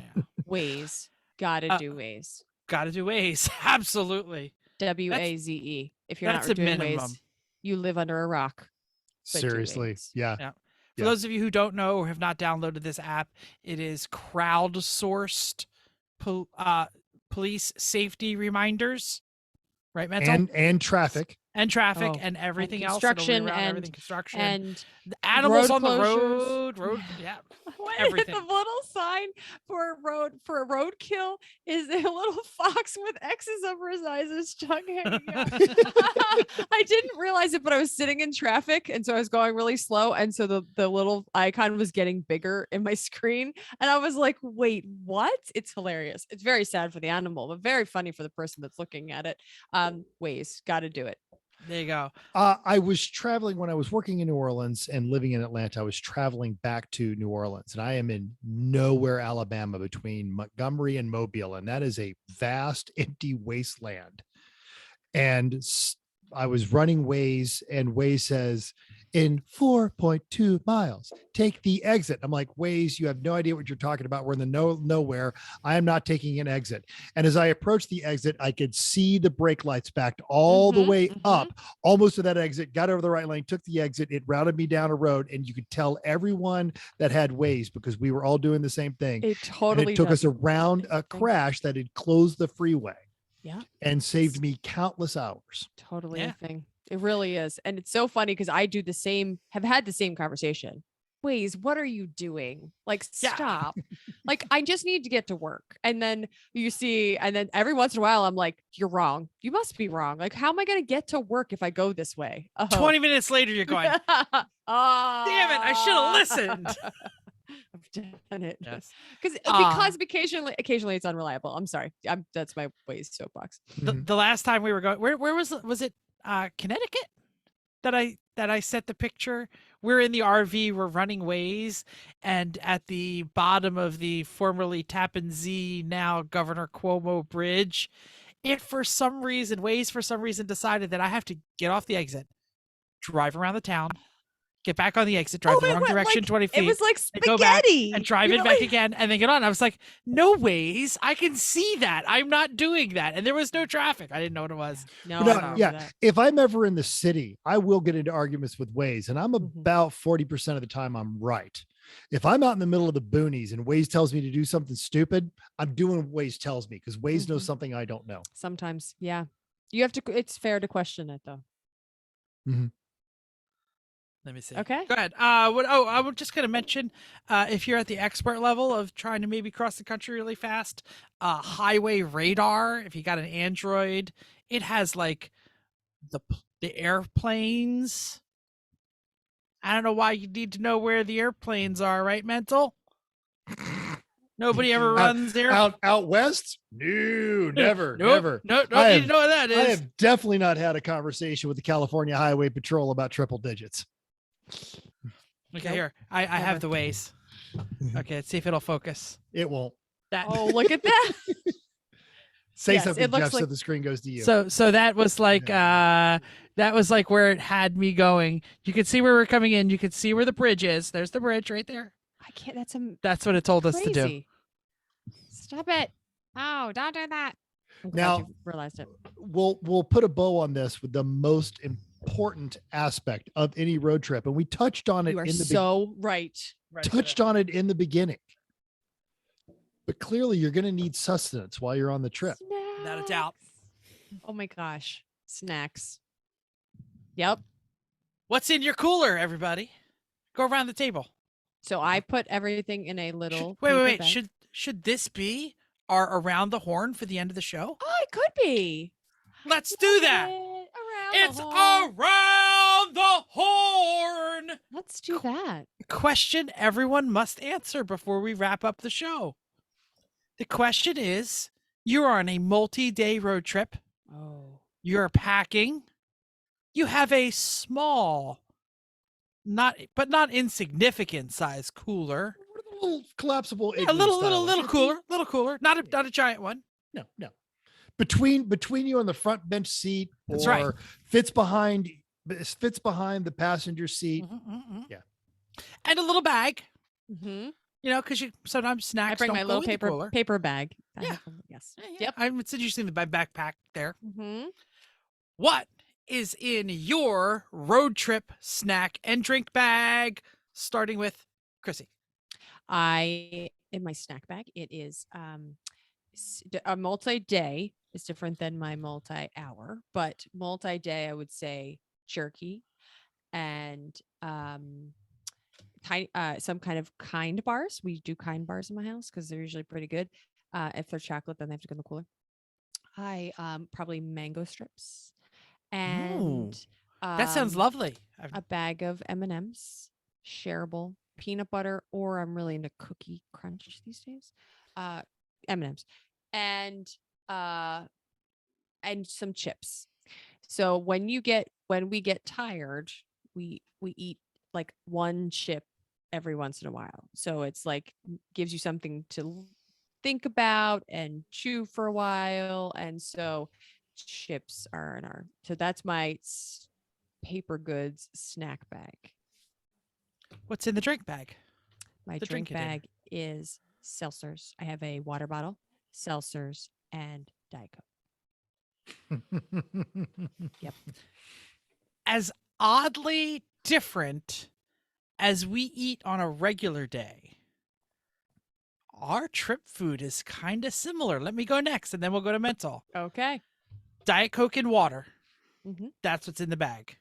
Waze. Gotta do Waze. Got to do Waze. Absolutely. WAZE. If you're that's not a doing minimum. Waze, you live under a rock. But do Seriously. Waze. Yeah. Yeah. For Yeah. those of you who don't know or have not downloaded this app, it is crowdsourced police safety reminders, right, Mental? And traffic. And traffic Oh, and everything else. construction It'll reroute and- everything construction. And the animals road on the closures. road. Yeah. What Everything. the little sign for a roadkill is a little fox with X's over his eyes, his tongue hanging out. I didn't realize it, but I was sitting in traffic, and so I was going really slow, and so the little icon was getting bigger in my screen, and I was like, "Wait, what?" It's hilarious. It's very sad for the animal, but very funny for the person that's looking at it. Waze, got to do it. There you go. I was traveling when I was working in New Orleans and living in Atlanta. I was traveling back to New Orleans, and I am in nowhere, Alabama, between Montgomery and Mobile, and that is a vast, empty wasteland. And I was running Waze, and Waze says, in 4.2 miles, take the exit. I'm like, Waze, you have no idea what you're talking about. We're in the nowhere. I am not taking an exit. And as I approached the exit, I could see the brake lights backed all the way up, almost to that exit, got over the right lane, took the exit. It routed me down a road, and you could tell everyone that had Waze because we were all doing the same thing. It totally And it took us does. around a crash that had closed the freeway. Yeah. And saved me countless hours. Totally Yeah. a thing. It really is. And it's so funny because I do have had the same conversation. Waze, what are you doing? Like, Yeah. stop. Like, I just need to get to work. And then and then every once in a while, I'm like, you're wrong. You must be wrong. Like, how am I going to get to work if I go this way? Oh. 20 minutes later, you're going, Oh, damn it, I should have listened. I've done it. Yes. Because occasionally it's unreliable. I'm sorry. That's my Waze soapbox. The last time we were going, where was it Connecticut that I set the picture? We're in the RV, we're running Waze, and at the bottom of the formerly Tappan Zee, now Governor Cuomo Bridge, Waze for some reason decided that I have to get off the exit, drive around the town, get back on the exit, drive the it wrong went direction like- 20 feet. It was like and go back spaghetti. and drive You it know, back like- again and then get on. I was like, no Waze, I can see that. I'm not doing that. And there was no traffic. I didn't know what it was. No, No, I don't yeah. remember that. If I'm ever in the city, I will get into arguments with Waze, and I'm Mhm. about 40% of the time I'm right. If I'm out in the middle of the boonies and Waze tells me to do something stupid, I'm doing what Waze tells me because Waze knows Mhm. something I don't know. Sometimes, yeah. You have to. It's fair to question it though. Let me see. Okay. Go ahead. I was just going to mention, if you're at the expert level of trying to maybe cross the country really fast, highway radar. If you got an Android, it has like the airplanes. I don't know why you need to know where the airplanes are, right? Mental. Nobody ever runs there. Out west? No, never, Nope. never. No, I need have- to know what that I is. have definitely not had a conversation with the California Highway Patrol about triple digits. Okay, Nope. here. I have Never. the ways. Okay, let's see if it'll focus. It won't. That. Oh, look at that. Say Yes, something, it looks Jeff, so like- the screen goes to you. So that was like that was like where it had me going. You could see where we're coming in. You could see where the bridge is. There's the bridge right there. I can't. That's what it told us to do. Crazy. Stop it. Oh, don't do that. I'm glad Now- you realized it. We'll put a bow on this with the most important aspect of any road trip, and we touched on it You are in the so right. touched on it in the beginning. But clearly, you're going to need sustenance while you're on the trip. Without a doubt. Oh my gosh. Snacks. Yep. What's in your cooler, everybody? Go around the table. So I put everything in a little. Wait. paper bag. Should this be our around the horn for the end of the show? Oh, it could be. Let's do that. It's around the horn. Let's do that. Question everyone must answer before we wrap up the show. The question is, you're on a multi-day road trip. Oh. You're packing. You have a small, not insignificant size cooler. A little collapsible. A igloo little style. little cooler. Not a giant one. No. Between you on the front bench seat, That's or right. fits behind the passenger seat. Yeah. And a little bag. Mm-hmm. You know, because you sometimes snacks. I bring don't my go little in the cooler. paper bag. I Yeah. have one, yes. Yeah. Yep. I'm introducing the backpack there. Mm-hmm. What is in your road trip snack and drink bag? Starting with Chrissy. In my snack bag, it is a multi-day is different than my multi-hour, but multi-day I would say jerky and some kind of kind bars. We do kind bars in my house because they're usually pretty good. If they're chocolate, then they have to go in the cooler. I probably mango strips and That sounds lovely. a bag of M&Ms, shareable, peanut butter, or I'm really into cookie crunch these days. M&Ms and some chips. So when we get tired, we eat like one chip every once in a while. So it's like gives you something to think about and chew for a while. And so chips are so that's my paper goods snack bag. What's in the drink bag? My The drink drink container. bag is seltzers. I have a water bottle, seltzers, and Diet Coke. Yep. As oddly different as we eat on a regular day, our trip food is kind of similar. Let me go next, and then we'll go to mental. Okay. Diet Coke and water. Mhm. That's what's in the bag.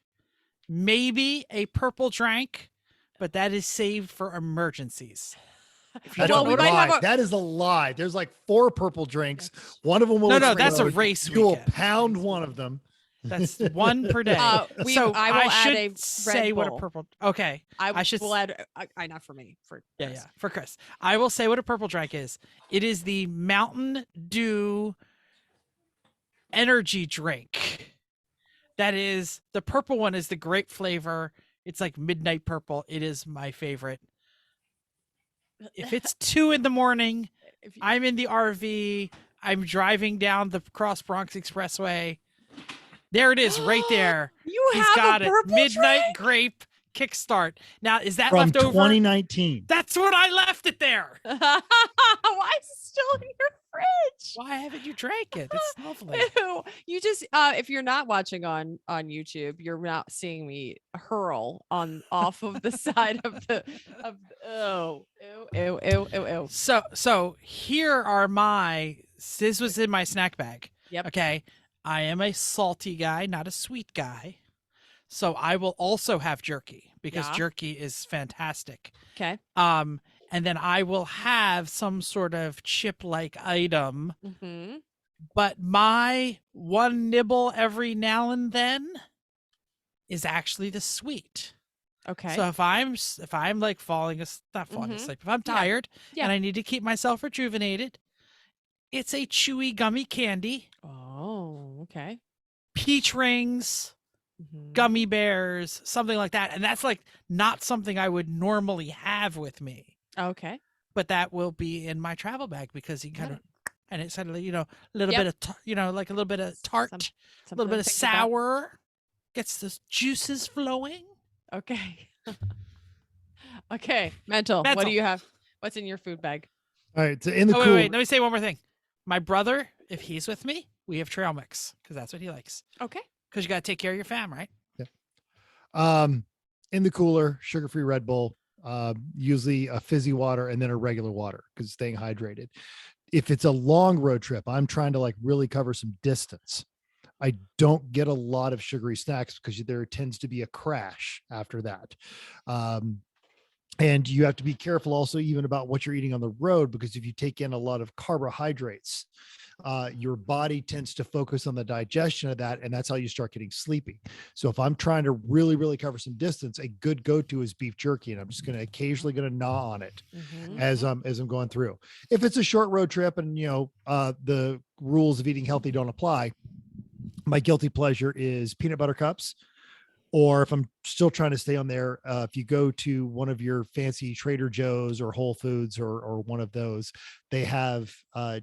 Maybe a purple drink, but that is saved for emergencies. If you That's don't a know what lie. have That is a lie. There's like 4 purple drinks. One of them will No, that's a explode. race You will weekend. pound one of them. That's one per day. I will add should a Red say what a Bull. purple. Okay, I should will add. Not for me. For yeah, Chris. yeah, for Chris. I will say what a purple drink is. It is the Mountain Dew energy drink. That is the purple one is the grape flavor. It's like midnight purple. It is my favorite. If it's 2 a.m, If you- I'm in the RV. I'm driving down the Cross Bronx Expressway. There it is, right there. You He's have got a it. purple Midnight drink? grape kickstart. Now, is that From left over? 2019. That's what I left it there. Why is it still in your fridge? Why haven't you drank it? It's lovely. Ew. You just if you're not watching on YouTube, you're not seeing me hurl off of the side of ew. So here are this was in my snack bag. Yep. Okay. I am a salty guy, not a sweet guy. So I will also have jerky because Yeah. jerky is fantastic. Okay. And then I will have some sort of chip-like item. Mm-hmm. But my one nibble every now and then is actually the sweet. Okay. So if I'm like not falling asleep, if I'm tired Yeah. and I need to keep myself rejuvenated, it's a chewy gummy candy, Oh, okay. peach rings, Mhm. gummy bears, something like that. And that's like not something I would normally have with me, Okay. but that will be in my travel bag because you kind Got of, and it's suddenly, a little Yep. bit of, like a little bit of tart, a little Something bit to of think about. sour, gets the juices flowing. Okay. Okay. Mental. What Mental. do you have? What's in your food bag? All right. So in the Oh, cool. wait, let me say one more thing. My brother, if he's with me, we have trail mix because that's what he likes. Okay. Because you got to take care of your fam, right? In the cooler, sugar-free Red Bull, usually a fizzy water and then a regular water because staying hydrated. If it's a long road trip, I'm trying to like really cover some distance. I don't get a lot of sugary snacks because there tends to be a crash after that. And you have to be careful also even about what you're eating on the road, because if you take in a lot of carbohydrates, your body tends to focus on the digestion of that. And that's how you start getting sleepy. So if I'm trying to really, really cover some distance, a good go-to is beef jerky. And I'm just going to occasionally gnaw on it as I'm going through. If it's a short road trip and, the rules of eating healthy don't apply, my guilty pleasure is peanut butter cups. Or if I'm still trying to stay on there, if you go to one of your fancy Trader Joe's or Whole Foods or one of those, they have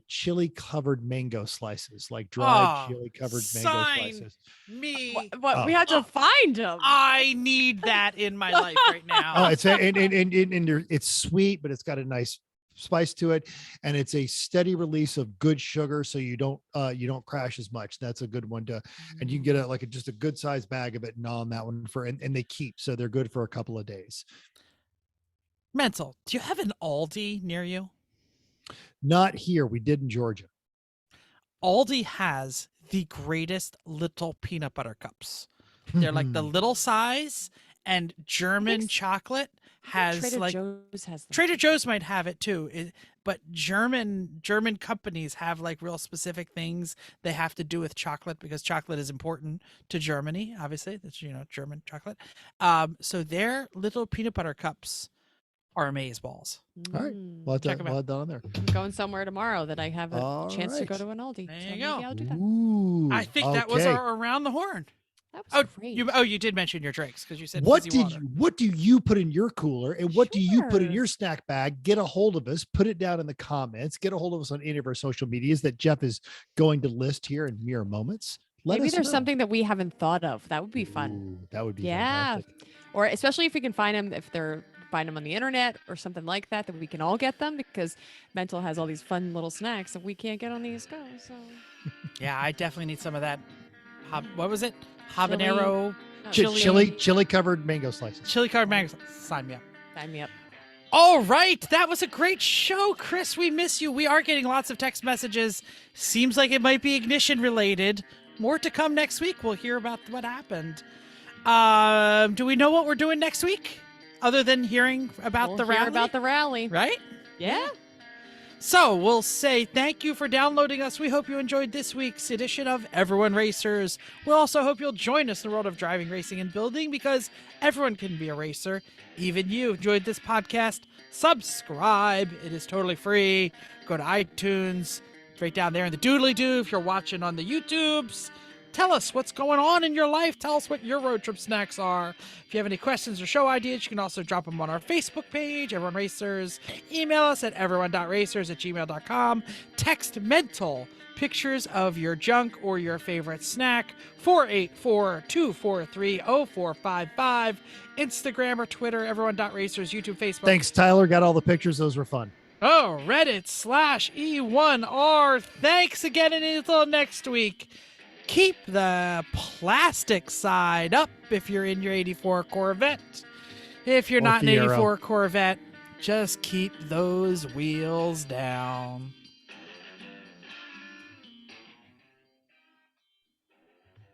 chili covered mango slices, like dried chili covered mango slices. Me. What we had to find them. I need that in my life right now. Oh, it's it's sweet, but it's got a nice spice to it, and it's a steady release of good sugar, so you don't crash as much. That's a good one to, and you can get just a good sized bag of it and on that one and they keep, so they're good for a couple of days. Mental, do you have an Aldi near you? Not here. We did in Georgia. Aldi has the greatest little peanut butter cups. They're like the little size, and German chocolate has Trader Joe's has them. Trader Joe's might have it too, but German companies have like real specific things they have to do with chocolate because chocolate is important to Germany. Obviously, that's German chocolate. So their little peanut butter cups are amazeballs. All right, we'll have that on there. I'm going somewhere tomorrow that I have a chance to go right. to an Aldi. There So you maybe go. I'll do that. Ooh, I think that was okay. our around the horn. That was great. You did mention your drinks because you said What fizzy water. what do you put in your cooler, and what do you put in Sure. your snack bag? Get a hold of us, put it down in the comments, get a hold of us on any of our social medias that Jeff is going to list here in mere moments. Maybe us there's know. something that we haven't thought of. That would be fun. Ooh, that would be Yeah. fantastic. Or especially if we can find them, if they're find them on the internet or something like that, that we can all get them, because Mental has all these fun little snacks that we can't get on the East Coast. So Yeah, I definitely need some of that. What was it? Habanero Chili covered mango slices. chili card mango. Sign me up. sign me up. All right, that was a great show, Chris. We miss you. We are getting lots of text messages. Seems like it might be ignition related. More to come next week. We'll hear about what happened. Do we know what we're doing next week, other than hearing about We'll the hear rally? about the rally. Right? Yeah. So we'll say thank you for downloading us. We hope you enjoyed this week's edition of Everyone Racers. We also hope you'll join us in the world of driving, racing, and building, because everyone can be a racer. Even you enjoyed this podcast. Subscribe. It is totally free. Go to iTunes. It's right down there in the doodly-doo if you're watching on the YouTubes. Tell us what's going on in your life. Tell us what your road trip snacks are. If you have any questions or show ideas, you can also drop them on our Facebook page, Everyone Racers. Email us at everyone.racers@gmail.com. Text mental pictures of your junk or your favorite snack, 484-243-0455. Instagram or Twitter, everyone.racers, YouTube, Facebook. Thanks, Tyler. Got all the pictures. Those were fun. Oh, Reddit/E1R. Thanks again, and until next week. Keep the plastic side up if you're in your 84 Corvette. If you're Or not an Fiero. 84 Corvette, just keep those wheels down.